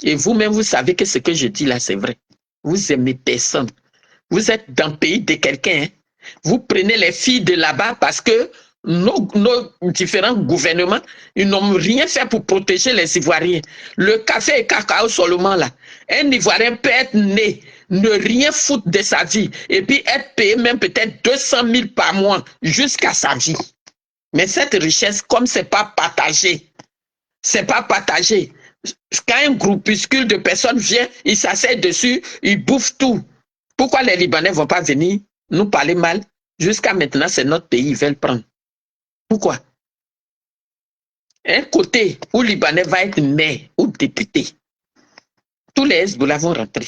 [SPEAKER 1] Et vous-même, vous savez que ce que je dis là, c'est vrai. Vous aimez personne. Vous êtes dans le pays de quelqu'un. Hein? Vous prenez les filles de là-bas parce que nos différents gouvernements, ils n'ont rien fait pour protéger les Ivoiriens. Le café et cacao seulement là. Un Ivoirien peut être né, ne rien foutre de sa vie et puis être payé même peut-être 200 000 par mois jusqu'à sa vie. Mais cette richesse, comme c'est pas partagé, quand un groupuscule de personnes vient, ils s'asseyent dessus, ils bouffent tout. Pourquoi les Libanais ne vont pas venir nous parler mal? Jusqu'à maintenant, c'est notre pays, ils veulent prendre. Pourquoi? Un côté où Libanais va être maire ou député. Tous les Hezbollah vont rentrer.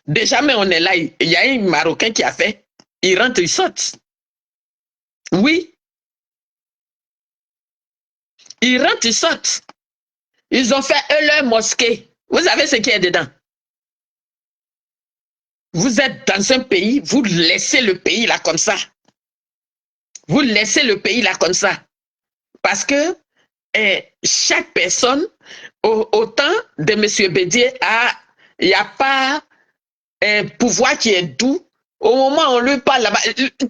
[SPEAKER 1] Déjà, mais on est là, il y a un Marocain qui a fait, il rentre, il saute. Oui, il rentre, il saute. Ils ont fait leur mosquée. Vous savez ce qui est dedans? Vous êtes dans un pays, vous laissez le pays là comme ça. Vous laissez le pays là comme ça. Parce que chaque personne, au temps de M. Bédier, il n'y a pas un pouvoir qui est doux. Au moment où on lui parle là-bas,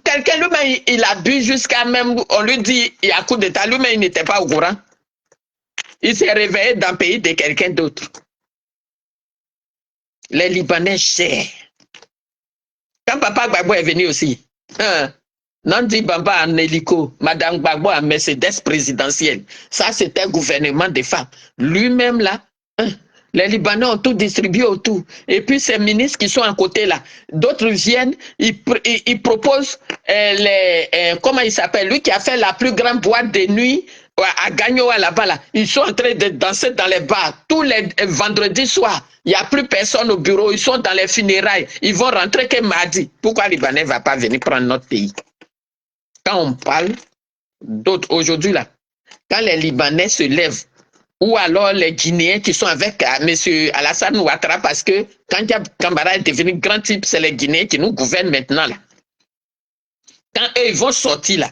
[SPEAKER 1] quelqu'un lui-même, il a bu jusqu'à même, on lui dit, il y a coup d'état, lui-même, il n'était pas au courant. Il s'est réveillé dans le pays de quelqu'un d'autre. Les Libanais chers. Quand Papa Gbagbo est venu aussi, Nandi Bamba en hélico, Madame Gbagbo en Mercedes présidentielle. Ça, c'était un gouvernement des femmes. Lui-même, là, les Libanais ont tout distribué autour. Et puis, ces ministres qui sont à côté, là, d'autres viennent, ils proposent comment il s'appelle, lui qui a fait la plus grande boîte de nuit à Gagnoa, là-bas, là. Ils sont en train de danser dans les bars tous les vendredis soirs. Il n'y a plus personne au bureau, ils sont dans les funérailles. Ils vont rentrer que mardi. Pourquoi les Libanais ne va pas venir prendre notre pays? Quand on parle d'autres aujourd'hui, là, quand les Libanais se lèvent, ou alors les Guinéens qui sont avec M. Alassane Ouattara, parce que quand Kambara est devenu grand type, c'est les Guinéens qui nous gouvernent maintenant. Là. Quand eux, ils vont sortir là,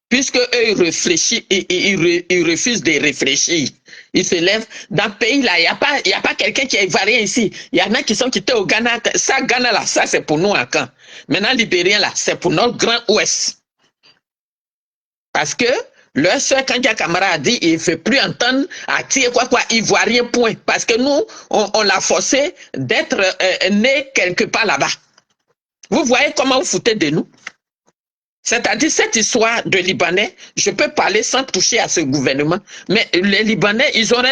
[SPEAKER 1] puisque eux, ils réfléchissent, ils refusent de réfléchir. Ils se lèvent. Dans le pays, là, il n'y a pas quelqu'un qui est ivoirien ici. Il y en a qui sont quittés au Ghana. Ça, Ghana, là, ça, c'est pour nous en camp. Maintenant, Libérien, là, c'est pour notre grand ouest. Parce que leur soeur, quand Kandia Kamara a dit, il ne fait plus entendre à tirer quoi, ivoirien, point. Parce que nous, on l'a forcé d'être né quelque part là-bas. Vous voyez comment vous foutez de nous? C'est-à-dire, cette histoire de Libanais, je peux parler sans toucher à ce gouvernement, mais les Libanais, ils ont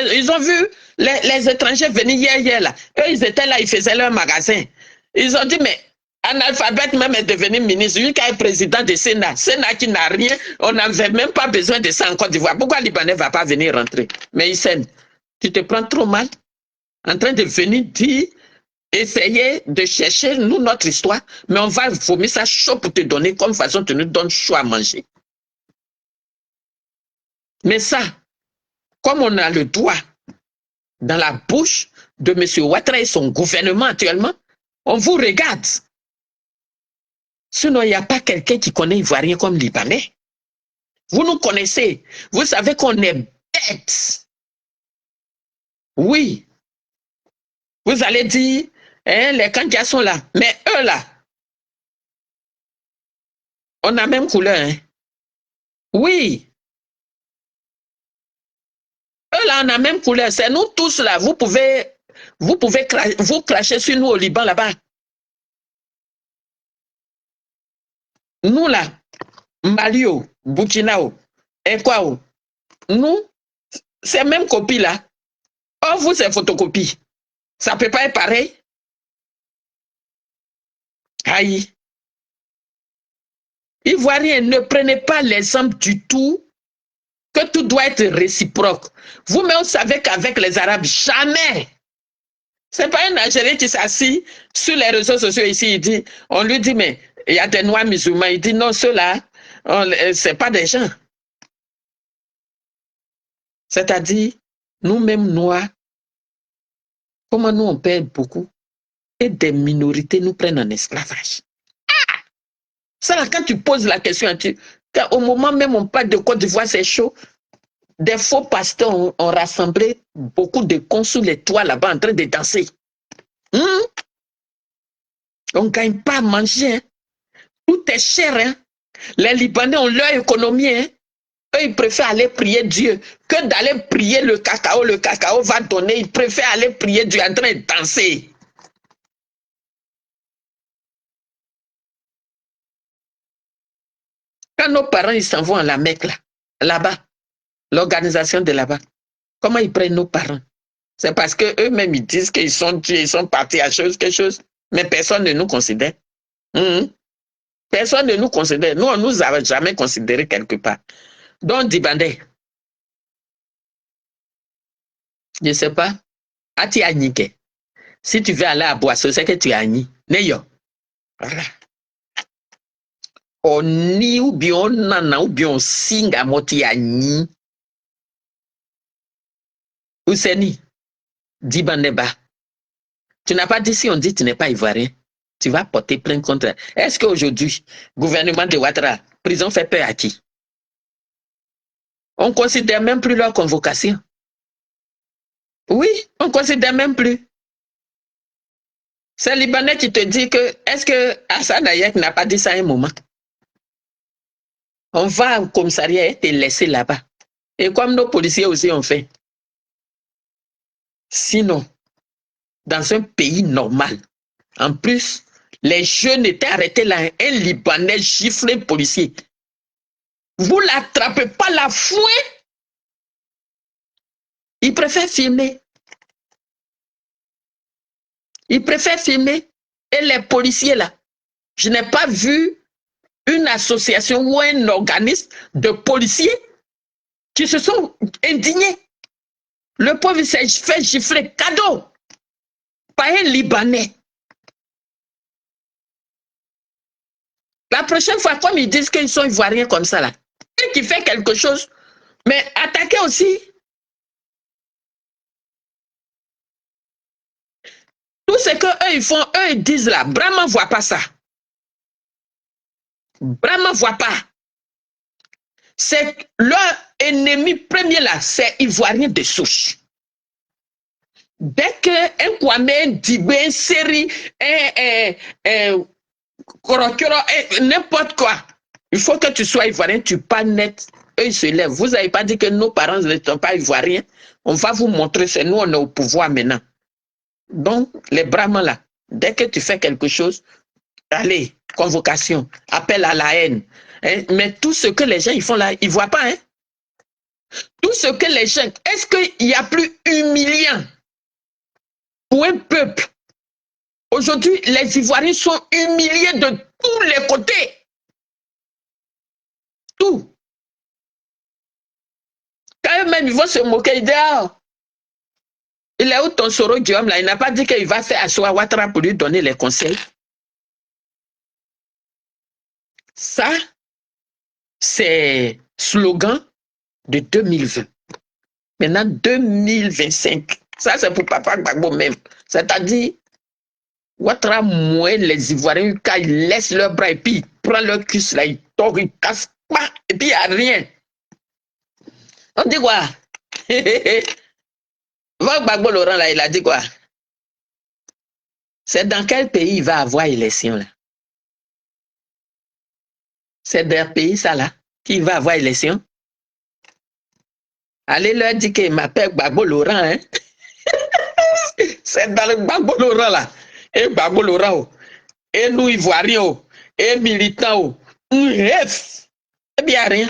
[SPEAKER 1] vu les étrangers venir hier, là. Eux, ils étaient là, ils faisaient leur magasin. Ils ont dit, mais analphabète même est devenu ministre, lui qui est président de Sénat. Sénat qui n'a rien, on n'avait même pas besoin de ça en Côte d'Ivoire. Pourquoi le Libanais ne va pas venir rentrer? Mais Hissène, tu te prends trop mal en train de venir dire, essayer de chercher, nous, notre histoire, mais on va vomir ça chaud pour te donner, comme façon tu nous donnes chaud à manger. Mais ça, comme on a le doigt dans la bouche de M. Ouattara et son gouvernement actuellement, on vous regarde. Sinon, il n'y a pas quelqu'un qui connaît Ivoirien comme Libanais. Vous nous connaissez. Vous savez qu'on est bêtes. Oui. Vous allez dire, hein, les candidats sont là. Mais eux là, on a la même couleur. Hein. Oui. Eux là, on a la même couleur. C'est nous tous là. Vous pouvez vous cracher sur nous au Liban là-bas. Nous là, Malio, Burkinao, et quoi? Nous, c'est même copie là. Or, vous, c'est photocopie. Ça ne peut pas être pareil. Aïe. Ivoiriens, ne prenez pas l'exemple du tout que tout doit être réciproque. Vous-même, vous savez qu'avec les Arabes, jamais. Ce n'est pas un Algérien qui s'assit sur les réseaux sociaux ici, il dit, on lui dit, mais il y a des Noirs musulmans. Il dit, non, ceux-là, ce n'est pas des gens. C'est-à-dire, nous-mêmes Noirs, comment nous on perd beaucoup et des minorités nous prennent en esclavage. Ah! Ça, là, quand tu poses la question, au moment même où on parle de Côte d'Ivoire, c'est chaud. Des faux pasteurs ont rassemblé beaucoup de cons sous les toits là-bas en train de danser. On ne gagne pas à manger. Hein. Tout est cher. Hein. Les Libanais ont leur économie. Hein. Eux, ils préfèrent aller prier Dieu que d'aller prier le cacao. Le cacao va donner. Ils préfèrent aller prier Dieu en train de danser. Quand nos parents ils s'en vont à la Mecque, là-bas, l'organisation de là-bas, comment ils prennent nos parents? C'est parce qu'eux-mêmes, ils disent qu'ils sont Dieu, ils sont partis à quelque chose, mais personne ne nous considère. Personne ne nous considère. Nous, on ne nous a jamais considérés quelque part. Donc, Dibandé, Je ne sais pas. Ati Anike. Si tu veux aller à Boisseau, c'est que tu es Agni. Neyo. Voilà. On ni ou bien on nana ou bien on singa moti Agni. Ouseni. Dibaneba. Tu n'as pas dit si on dit tu n'es pas ivoirien. Tu vas porter plainte contre. Est-ce qu'aujourd'hui, gouvernement de Ouattara, prison fait peur à qui? On ne considère même plus leur convocation. Oui, on ne considère même plus. C'est le Libanais qui te dit que, est-ce que Hassan Hayek n'a pas dit ça à un moment? On va au commissariat et te laisser là-bas. Et comme nos policiers aussi ont fait. Sinon, dans un pays normal, en plus, les jeunes étaient arrêtés là, un Libanais giflé policier. Vous ne l'attrapez pas la fouet. Il préfère filmer. Il préfère filmer. Et les policiers là, je n'ai pas vu une association ou un organisme de policiers qui se sont indignés. Le pauvre s'est fait gifler cadeau par un Libanais. La prochaine fois, comme ils disent qu'ils sont ivoiriens comme ça là, et qui fait quelque chose, mais attaquer aussi. Tout ce qu'eux ils font, eux ils disent là, Brahma ne voit pas ça. Brahma ne voit pas. C'est leur ennemi premier là, c'est ivoirien de souche. Dès qu'un Kwame, un Dibé, un Séri, un n'importe quoi, il faut que tu sois ivoirien, tu pas net, eux ils se lèvent. Vous n'avez pas dit que nos parents ne sont pas ivoiriens. On va vous montrer, c'est nous, on est au pouvoir maintenant. Donc, les Brahmins là, dès que tu fais quelque chose, allez, convocation, appel à la haine. Hein? Mais tout ce que les gens ils font là, ils ne voient pas. Hein? Tout ce que les gens, est-ce qu'il n'y a plus humiliant pour un peuple? Aujourd'hui, les Ivoiriens sont humiliés de tous les côtés. Tout. Quand eux-mêmes ils vont se moquer, ils disent, ah, il est où ton Soro Guillaume là? Il n'a pas dit qu'il va faire asseoir Ouattara pour lui donner les conseils. Ça, c'est slogan de 2020. Maintenant, 2025. Ça, c'est pour Papa Gbagbo même. C'est-à-dire, Ouattara mouille les Ivoiriens quand ils laissent leurs bras et puis ils prennent leur cuisse là, ils tournent, ils cassent pas, et puis il n'y a rien. On dit quoi? Gbagbo Laurent là, il a dit quoi? C'est dans quel pays il va avoir élection là? C'est dans le pays ça là qu'il va avoir élection? Allez leur dire qu'il m'appelle Gbagbo Laurent, hein? C'est dans le Gbagbo Laurent là. Et Gbagbo Laurent, et nous Ivoiriens, et militants, bref, et bien rien.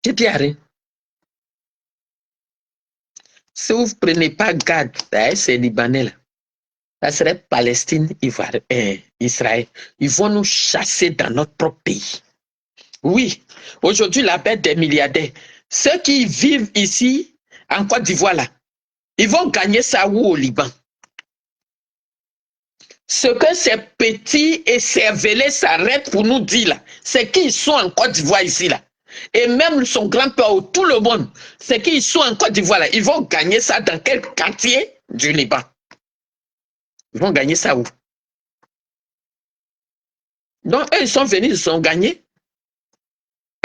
[SPEAKER 1] Et bien rien. Si vous ne prenez pas garde à ces Libanais là, ça serait Palestine, Israël. Ils vont nous chasser dans notre propre pays. Oui, aujourd'hui, la bête des milliardaires, ceux qui vivent ici, en Côte d'Ivoire, là, ils vont gagner ça où au Liban? Ce que ces petits et cervelés s'arrêtent pour nous dire, là, c'est qu'ils sont en Côte d'Ivoire ici, là. Et même son grand-père, tout le monde, c'est qu'ils sont en Côte d'Ivoire, là. Ils vont gagner ça dans quel quartier du Liban? Ils vont gagner ça où? Donc, eux, ils sont venus, ils sont gagnés.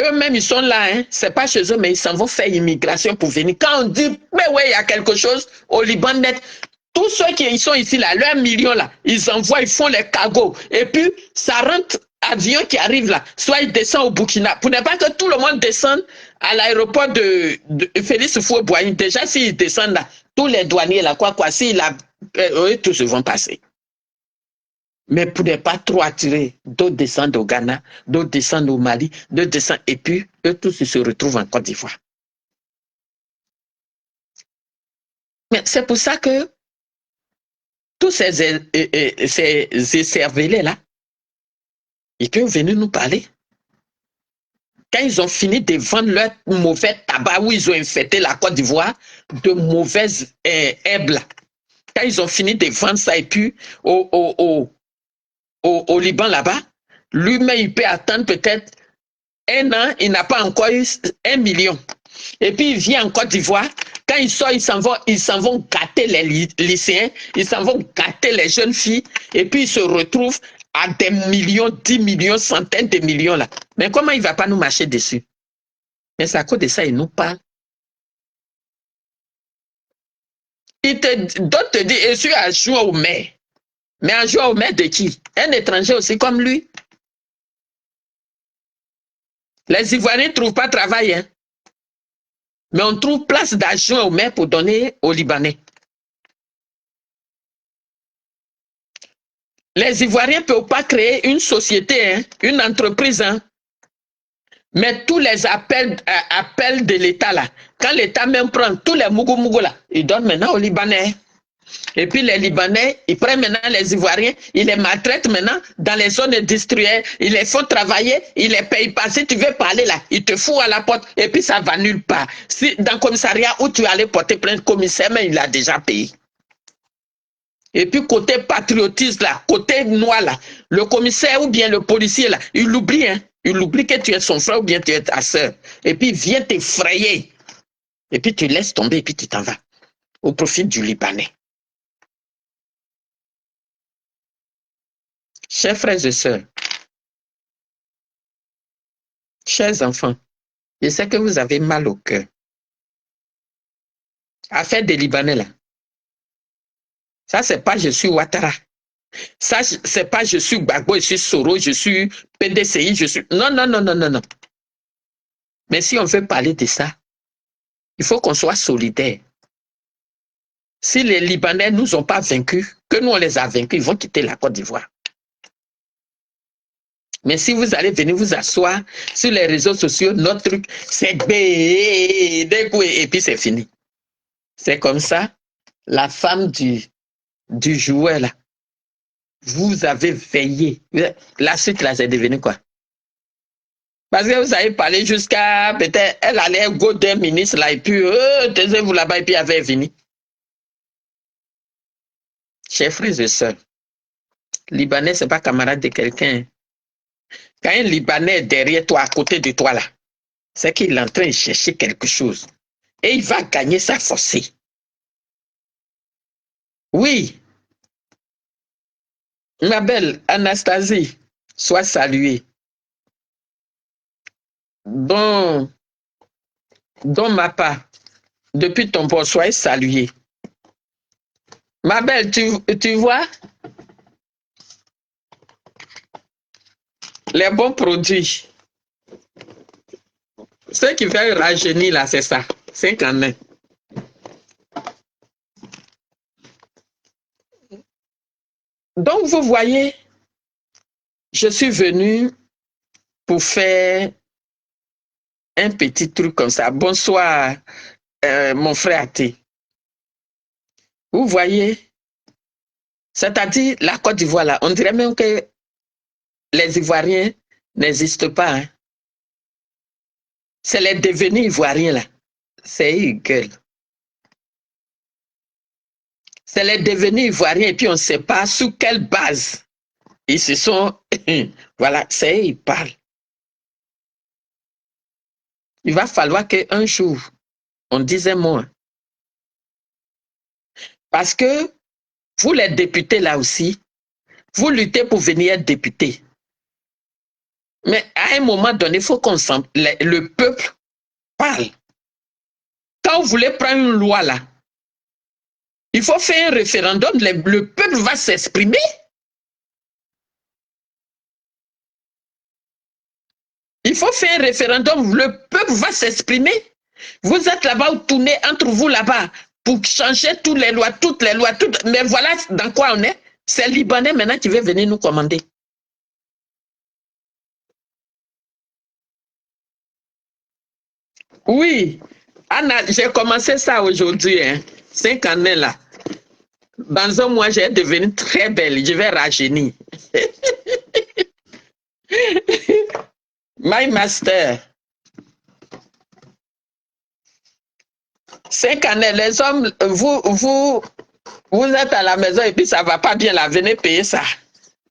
[SPEAKER 1] Eux-mêmes, ils sont là, hein. C'est pas chez eux, mais ils s'en vont faire immigration pour venir. Quand on dit, mais ouais, il y a quelque chose au Liban net, tous ceux qui sont ici, là, leurs millions, là, ils envoient, ils font les cargos. Et puis, ça rentre, avion qui arrive là, soit ils descendent au Burkina. Pour ne pas que tout le monde descende à l'aéroport de Félix Houphouët-Boigny. Déjà, s'ils descendent là, tous les douaniers, là, quoi, s'ils tous se vont passer. Mais pour ne pas trop attirer, d'autres descendent au Ghana, d'autres descendent au Mali, d'autres descendent, et puis eux tous ils se retrouvent en Côte d'Ivoire. Mais c'est pour ça que tous ces écervelés là, ils peuvent venir nous parler. quand ils ont fini de vendre leur mauvais tabac, où ils ont infecté la Côte d'Ivoire de mauvaises herbes, quand ils ont fini de vendre ça, et puis au Liban là-bas, lui-même, il peut attendre peut-être un an, il n'a pas encore eu 1 million. Et puis il vient en Côte d'Ivoire, quand il sort, ils s'en vont gâter les lycéens, ils s'en vont gâter les jeunes filles, et puis ils se retrouvent à des millions, 10 millions, centaines de millions là. Mais comment il ne va pas nous marcher dessus? Mais c'est à cause de ça, il nous parle. D'autres te disent, je suis adjoint au maire. Mais adjoint au maire de qui? Un étranger aussi comme lui. Les Ivoiriens ne trouvent pas de travail, hein? Mais on trouve place d'adjoint au maire pour donner aux Libanais. Les Ivoiriens ne peuvent pas créer une société, hein, une entreprise, hein. Mais tous les appels de l'État, là, quand l'État même prend tous les mougou là, il donne maintenant aux Libanais. Et puis les Libanais, ils prennent maintenant les Ivoiriens, ils les maltraitent maintenant dans les zones industrielles, ils les font travailler, ils les payent pas. Si tu veux parler là, ils te foutent à la porte et puis ça va nulle part. Si dans le commissariat où tu allais porter plainte, le commissaire, mais il a déjà payé. Et puis côté patriotisme là, côté noir là, le commissaire ou bien le policier là, il l'oublie, hein. Il oublie que tu es son frère ou bien tu es ta soeur. Et puis il vient t'effrayer. Et puis tu laisses tomber et puis tu t'en vas. Au profit du Libanais. Chers frères et sœurs, chers enfants, je sais que vous avez mal au cœur. Affaire des Libanais là. Ça, c'est pas je suis Ouattara. Ça, c'est pas je suis Gbagbo, je suis Soro, je suis PDCI, je suis... Non, non, non, non, non, non. Mais si on veut parler de ça, il faut qu'on soit solidaire. Si les Libanais ne nous ont pas vaincus, que nous on les a vaincus, ils vont quitter la Côte d'Ivoire. Mais si vous allez venir vous asseoir sur les réseaux sociaux, notre truc, c'est et puis c'est fini. C'est comme ça, la femme du joueur là, vous avez veillé. La suite là, c'est devenu quoi? Parce que vous avez parlé jusqu'à, peut-être, elle allait go d'un ministre là, et puis, taisez-vous là-bas, et puis elle avait fini. Chers frères et sœurs, Libanais, ce n'est pas camarade de quelqu'un. Quand un Libanais est derrière toi, à côté de toi là, c'est qu'il est en train de chercher quelque chose. Et il va gagner sa forcée. Oui, ma belle Anastasie, sois saluée. Don ma part, depuis ton port, sois saluée. Ma belle, tu vois, les bons produits, ce qui fait rajeunir là, c'est ça, 5 ans. Donc, vous voyez, je suis venu pour faire un petit truc comme ça. Bonsoir, mon frère Athé. Vous voyez, c'est-à-dire la Côte d'Ivoire, là, on dirait même que les Ivoiriens n'existent pas. Hein. C'est les devenus Ivoiriens, là. C'est une gueule. C'est les devenus Ivoiriens, et puis on ne sait pas sous quelle base ils se sont... Voilà, c'est eux, ils parlent. Il va falloir qu'un jour, on dise un mot. Parce que vous, les députés, là aussi, vous luttez pour venir être député. Mais à un moment donné, il faut qu'on le peuple parle. Quand vous voulez prendre une loi, là, il faut faire un référendum, le peuple va s'exprimer. Il faut faire un référendum, le peuple va s'exprimer. Vous êtes là-bas, vous tournez entre vous là-bas pour changer toutes les lois, mais voilà dans quoi on est. C'est le Libanais maintenant qui veut venir nous commander. Oui, Anna, j'ai commencé ça aujourd'hui, hein, 5 années là. Dans un mois, j'ai devenu très belle, je vais rajeunir. My master, C'est quand les hommes, vous êtes à la maison et puis ça ne va pas bien, là, venez payer ça.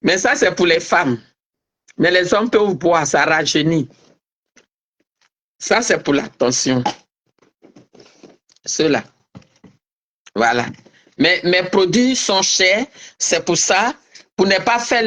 [SPEAKER 1] Mais ça, c'est pour les femmes. Mais les hommes peuvent boire, ça rajeunit. Ça, c'est pour la tension. Ceux-là. Voilà. Mais mes produits sont chers, c'est pour ça, pour ne pas faire,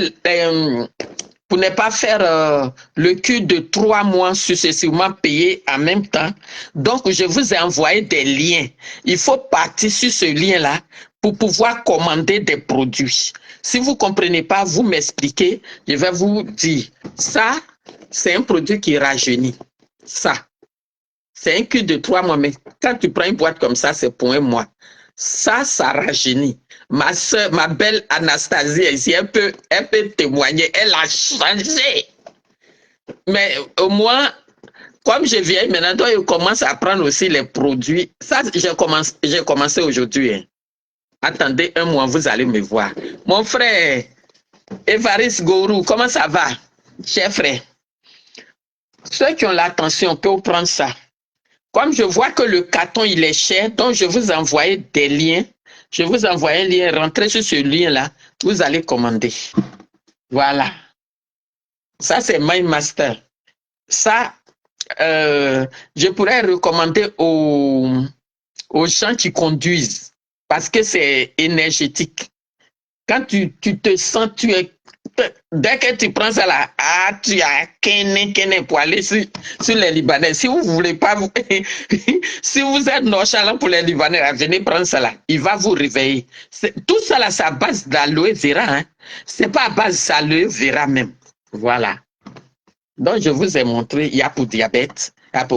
[SPEAKER 1] le cul de 3 mois successivement payés en même temps. Donc, je vous ai envoyé des liens. Il faut partir sur ce lien-là pour pouvoir commander des produits. Si vous ne comprenez pas, vous m'expliquez, je vais vous dire. Ça, c'est un produit qui rajeunit. Ça, c'est un cul de 3 mois. Mais quand tu prends une boîte comme ça, c'est pour 1 mois. Ça rajeunit. Ma soeur, ma belle Anastasie, ici, elle peut témoigner. Elle a changé. Mais au moins, comme je viens maintenant, donc je commence à prendre aussi les produits. Ça, j'ai commencé aujourd'hui. Hein. Attendez 1 mois, vous allez me voir. Mon frère, Évariste Gourou, comment ça va, cher frère? Ceux qui ont l'attention peuvent prendre ça. Comme je vois que le carton, il est cher, donc je vous envoie des liens. Je vous envoie un lien, rentrez sur ce lien-là, vous allez commander. Voilà. Ça, c'est MyMaster. Ça, je pourrais recommander aux gens qui conduisent parce que c'est énergétique. Quand tu te sens, dès que tu prends ça là, tu as kene pour aller sur les Libanais. Si vous voulez pas, si vous êtes nonchalant pour les Libanais, venez prendre ça là. Il va vous réveiller. Tout ça là, c'est à base d'aloe vera. Hein. C'est pas à base d'aloe vera même. Voilà. Donc, je vous ai montré, il y a pour diabète.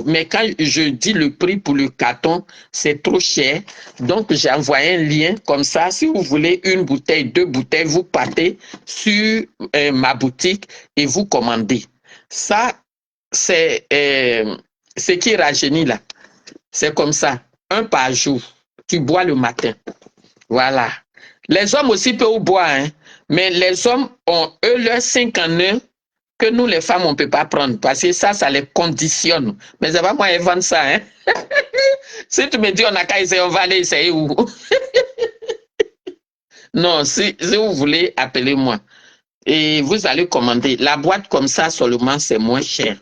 [SPEAKER 1] Mais quand je dis le prix pour le carton, c'est trop cher. Donc, j'ai envoyé un lien comme ça. Si vous voulez 1 bouteille, 2 bouteilles, vous partez sur ma boutique et vous commandez. Ça, c'est ce qui rajeunit là. C'est comme ça. 1 par jour. Tu bois le matin. Voilà. Les hommes aussi peuvent boire, hein, mais les hommes ont, eux, leur 5 en 1 que nous, les femmes, on ne peut pas prendre parce que ça les conditionne. Mais c'est pas moi qui vends ça. Hein? Si tu me dis on a qu'à essayer, on va aller essayer où? Non, si vous voulez, appelez-moi. Et vous allez commander. La boîte comme ça seulement, c'est moins cher.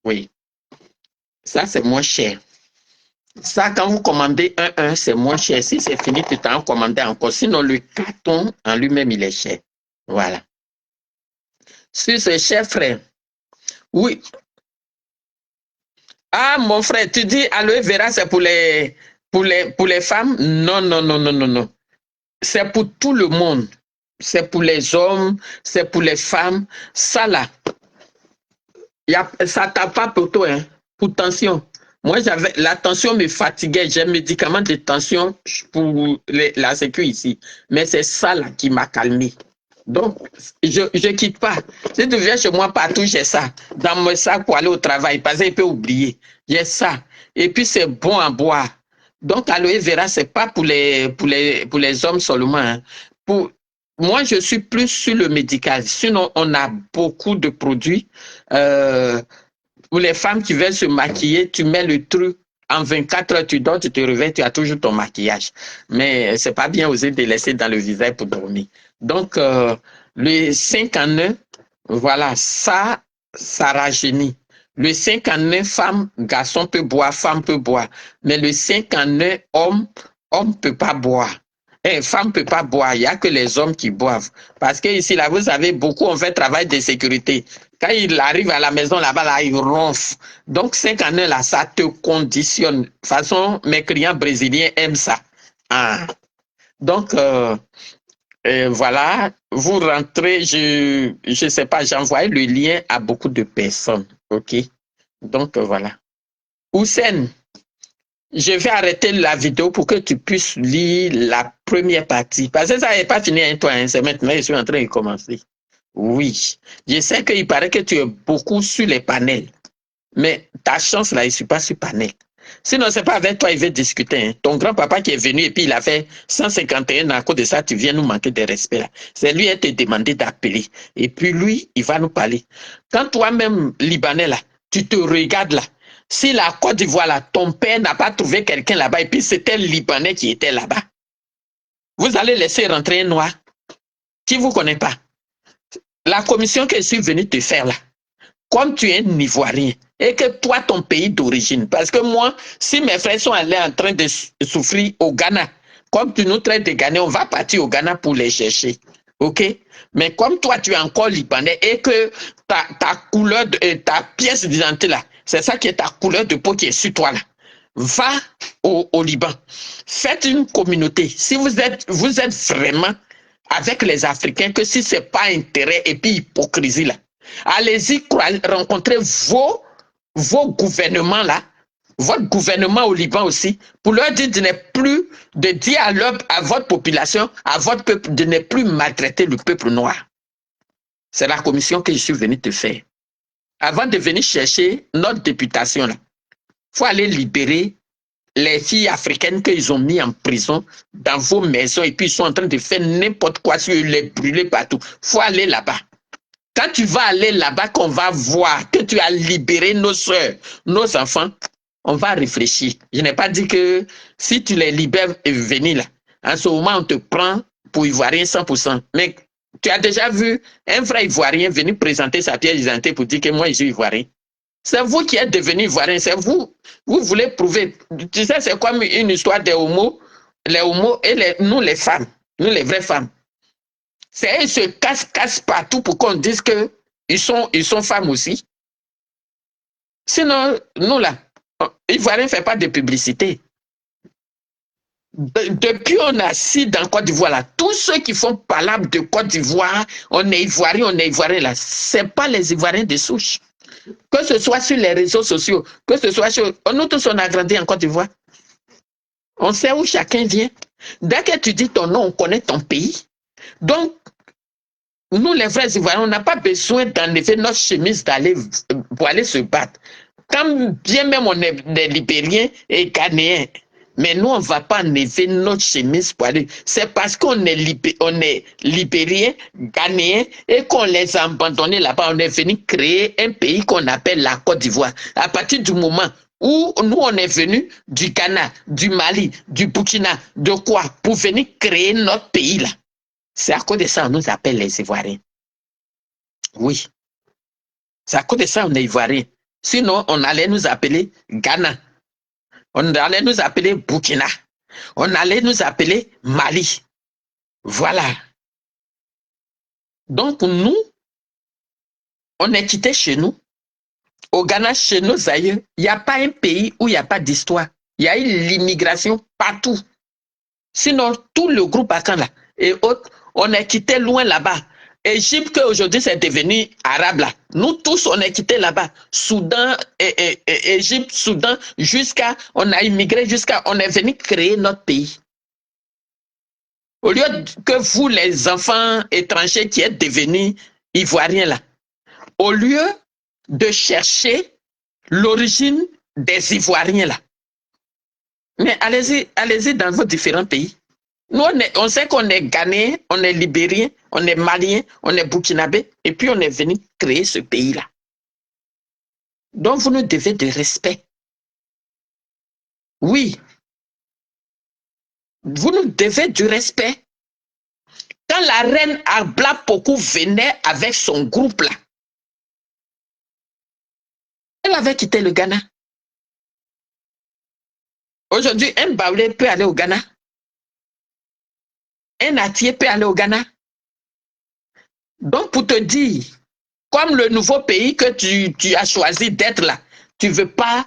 [SPEAKER 1] Oui. Ça, c'est moins cher. Ça, quand vous commandez 1, c'est moins cher. Si c'est fini, tu t'en commandes encore. Sinon, le carton en lui-même, il est cher. Voilà. Sur ce, cher frère, oui. Ah, mon frère, tu dis aloe vera, c'est pour les femmes? Non, non, non, non, non, non. C'est pour tout le monde. C'est pour les hommes, c'est pour les femmes. Ça là, ça tape pas pour toi, hein, pour tension. Moi, la tension me fatiguait. J'ai un médicament de tension pour la sécu ici. Mais c'est ça là qui m'a calmé. Donc, je ne quitte pas. Si tu viens chez moi partout, j'ai ça. Dans mon sac pour aller au travail, parce qu'il peut oublier. J'ai ça. Et puis, c'est bon à boire. Donc, aloe vera, ce n'est pas pour les hommes seulement. Hein. Moi, je suis plus sur le médical. Sinon, on a beaucoup de produits. Pour les femmes qui veulent se maquiller, tu mets le truc. En 24 heures, tu dors, tu te réveilles, tu as toujours ton maquillage. Mais ce n'est pas bien osé de laisser dans le visage pour dormir. Donc, le 5 en 1, voilà, ça rajeunit. Le 5 en 1, femme, garçon peut boire, femme peut boire. Mais le 5 en 1, homme ne peut pas boire. Femme ne peut pas boire, il n'y a que les hommes qui boivent. Parce que ici, là, vous savez, beaucoup ont fait travail de sécurité. Quand il arrive à la maison là-bas, là, il ronfle. Donc, 5 en 1, là, ça te conditionne. De toute façon, mes clients brésiliens aiment ça. Ah. Donc, voilà, vous rentrez, je ne sais pas, j'envoie le lien à beaucoup de personnes. OK? Donc, voilà. Hussein, je vais arrêter la vidéo pour que tu puisses lire la première partie. Parce que ça n'est pas fini avec toi, hein, c'est maintenant, je suis en train de commencer. Oui, je sais qu'il paraît que tu es beaucoup sur les panels. Mais ta chance là, je ne suis pas sur panel. Sinon, ce n'est pas avec toi, il veut discuter. Hein. Ton grand-papa qui est venu et puis il a fait 151 ans, à cause de ça, tu viens nous manquer de respect. C'est lui qui t'a demandé d'appeler. Et puis lui, il va nous parler. Quand toi-même, Libanais, là, tu te regardes là, Si la Côte d'Ivoire, là, ton père n'a pas trouvé quelqu'un là-bas, et puis c'était le Libanais qui était là-bas, vous allez laisser rentrer un noir qui ne vous connaît pas. La commission que je suis venu te faire là, comme tu es un Ivoirien, et que toi, ton pays d'origine, parce que moi, si mes frères sont allés en train de souffrir au Ghana, comme tu nous traites de Ghanais, on va partir au Ghana pour les chercher. OK? Mais comme toi, tu es encore Libanais et que ta couleur, ta pièce d'identité là, c'est ça qui est ta couleur de peau qui est sur toi là. Va au Liban. Faites une communauté. Si vous êtes vraiment avec les Africains, que si ce n'est pas intérêt et puis hypocrisie là, allez-y rencontrer vos gouvernements là, votre gouvernement au Liban aussi, pour leur dire de dire à votre population, à votre peuple, de ne plus maltraiter le peuple noir. C'est la commission que je suis venu te faire. Avant de venir chercher notre députation là, il faut aller libérer les filles africaines qu'ils ont mis en prison dans vos maisons et puis ils sont en train de faire n'importe quoi sur les brûler partout. Il faut aller là-bas. Quand tu vas aller là-bas, qu'on va voir que tu as libéré nos soeurs, nos enfants, on va réfléchir. Je n'ai pas dit que si tu les libères et venir là, en ce moment, on te prend pour Ivoirien 100%. Mais tu as déjà vu un vrai Ivoirien venir présenter sa pièce d'identité pour dire que moi, je suis Ivoirien. C'est vous qui êtes devenu Ivoirien, c'est vous. Vous voulez prouver. Tu sais, c'est comme une histoire des homos, les homos et nous les femmes, nous les vraies femmes. C'est ils se cassent partout pour qu'on dise qu'ils sont femmes aussi. Sinon, nous là, Ivoirien ne fait pas de publicité. Depuis on est assis dans Côte d'Ivoire là, tous ceux qui font palabre de Côte d'Ivoire, on est Ivoirien là, ce n'est pas les Ivoiriens de souche. Que ce soit sur les réseaux sociaux, que ce soit sur... Nous tous, on a grandi en Côte d'Ivoire. On sait où chacun vient. Dès que tu dis ton nom, on connaît ton pays. Donc, nous, les vrais Ivoiriens, on n'a pas besoin d'enlever notre chemise pour aller se battre. Quand bien même on est des Libériens et Ghanéens, mais nous, on ne va pas enlever notre chemise pour aller. C'est parce qu'on est, Libériens, Ghanéens et qu'on les a abandonnés là-bas. On est venu créer un pays qu'on appelle la Côte d'Ivoire. À partir du moment où nous, on est venu du Ghana, du Mali, du Burkina, de quoi, pour venir créer notre pays là. C'est à cause de ça qu'on nous appelle les Ivoiriens. Oui. C'est à cause de ça qu'on est Ivoiriens. Sinon, on allait nous appeler Ghana. On allait nous appeler Burkina. On allait nous appeler Mali. Voilà. Donc, nous, on est quitté chez nous. Au Ghana, chez nos aïeux, il n'y a pas un pays où il n'y a pas d'histoire. Il y a eu l'immigration partout. Sinon, tout le groupe Akan là et autres, on est quitté loin là-bas. Égypte, aujourd'hui, c'est devenu arabe là. Nous tous, on est quitté là-bas. Soudan, Égypte, Soudan, on a immigré on est venu créer notre pays. Au lieu que vous, les enfants étrangers qui êtes devenus Ivoiriens là, au lieu de chercher l'origine des Ivoiriens là, mais allez-y dans vos différents pays. Nous, on sait qu'on est Ghanéen, on est Libérien, on est Malien, on est Burkinabé, et puis on est venu créer ce pays-là. Donc, vous nous devez de respect. Oui. Vous nous devez du respect. Quand la reine Abla Pokou venait avec son groupe-là, elle avait quitté le Ghana. Aujourd'hui, un Baoulé peut aller au Ghana. Un Atié peut aller au Ghana. Donc, pour te dire, comme le nouveau pays que tu as choisi d'être là, tu veux pas,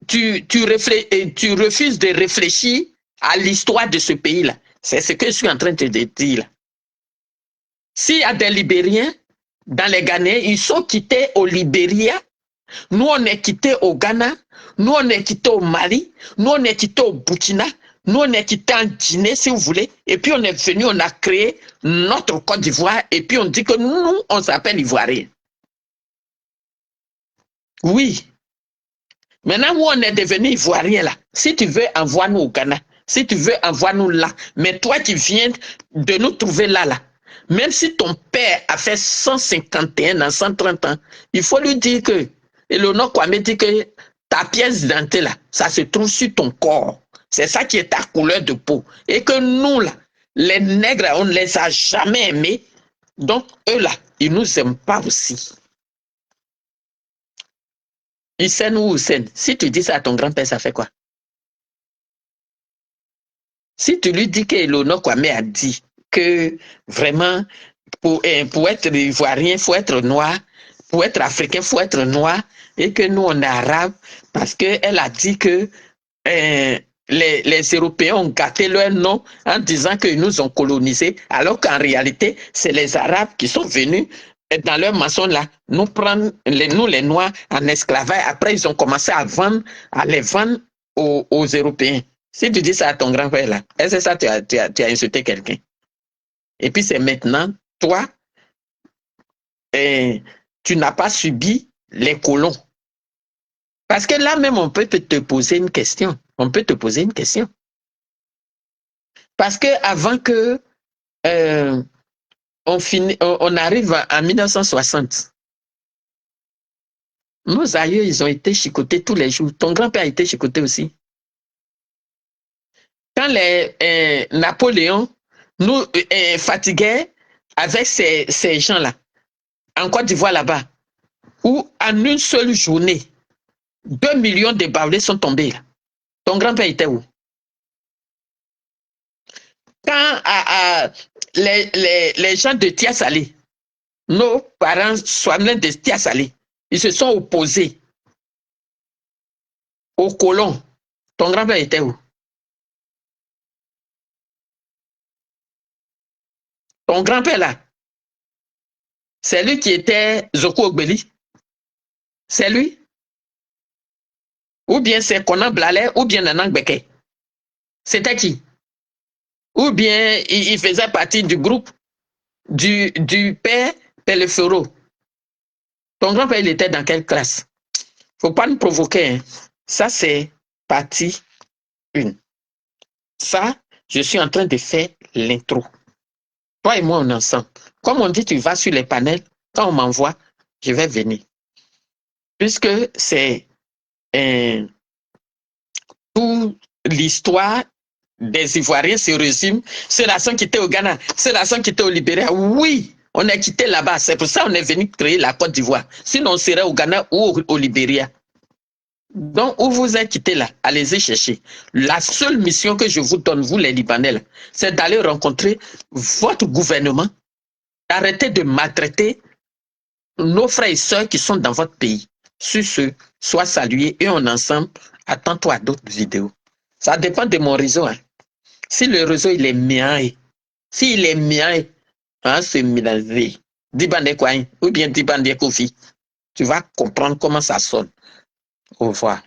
[SPEAKER 1] tu refuses de réfléchir à l'histoire de ce pays-là. C'est ce que je suis en train de te dire là. S'il y a des Libériens dans les Ghanéens, ils sont quittés au Libéria. Nous, on est quittés au Ghana. Nous, on est quittés au Mali. Nous, on est quittés au Burkina. Nous, on est quittés en Guinée, si vous voulez. Et puis, on est venu, on a créé notre Côte d'Ivoire. Et puis, on dit que nous, on s'appelle Ivoiriens. Oui. Maintenant, où on est devenu Ivoirien, là, si tu veux, envoie-nous au Ghana. Si tu veux, envoie-nous là. Mais toi qui viens de nous trouver là, même si ton père a fait 151 ans, 130 ans, il faut lui dire que, et le nom Kwame dit que ta pièce d'identité là, ça se trouve sur ton corps. C'est ça qui est ta couleur de peau. Et que nous là, les nègres, on ne les a jamais aimés. Donc eux là, ils ne nous aiment pas aussi. Hussein ou Hussein, si tu dis ça à ton grand-père, ça fait quoi? Si tu lui dis que Eleonore Kwame a dit que vraiment, pour être ivoirien, il faut être noir, pour être africain, il faut être noir, et que nous, on est arabes, parce qu'elle a dit que les Européens ont gâté leur nom en disant qu'ils nous ont colonisés, alors qu'en réalité, c'est les Arabes qui sont venus dans leur maçon là, nous prendre, nous les Noirs, en esclavage. Après, ils ont commencé à les vendre aux Européens. Si tu dis ça à ton grand-père là, est-ce que ça, tu as insulté quelqu'un? Et puis c'est maintenant, toi, tu n'as pas subi les colons. Parce que là même, on peut te poser une question. On peut te poser une question. Parce que avant que on arrive en 1960, nos aïeux, ils ont été chicotés tous les jours. Ton grand-père a été chicoté aussi. Quand Napoléon nous fatiguait avec ces gens-là, en Côte d'Ivoire là-bas, où en une seule journée, 2 millions de Baoulés sont tombés là. Ton grand-père était où? Quand les gens de Tia-Salé, nos parents soignants de Tia-Salé, ils se sont opposés aux colons. Ton grand-père était où? Ton grand-père là, c'est lui qui était Zoko Ogbeli. C'est lui? Ou bien c'est Konan Blale, ou bien Nanang Beke. C'était qui? Ou bien il faisait partie du groupe du père Pelefero. Ton grand-père, il était dans quelle classe? Faut pas nous provoquer. Hein. Ça, c'est partie 1. Ça, je suis en train de faire l'intro. Toi et moi, on est ensemble. Comme on dit, tu vas sur les panels. Quand on m'envoie, je vais venir. Puisque c'est toute l'histoire des Ivoiriens se résume. C'est la qui était au Ghana, c'est la qui était au Libéria. Oui, on est quitté là-bas. C'est pour ça qu'on est venu créer la Côte d'Ivoire. Sinon, on serait au Ghana ou au Libéria. Donc, où vous êtes quitté là, allez-y chercher. La seule mission que je vous donne, vous les Libanais, c'est d'aller rencontrer votre gouvernement, d'arrêter de maltraiter nos frères et sœurs qui sont dans votre pays. Sur ce, sois salué et on ensemble, attends-toi à d'autres vidéos. Ça dépend de mon réseau. Hein. Si le réseau il est mien, s'il est mien, hein, c'est mélangé. Dibande Kouaï ou bien Dibande Kofi, tu vas comprendre comment ça sonne. Au revoir.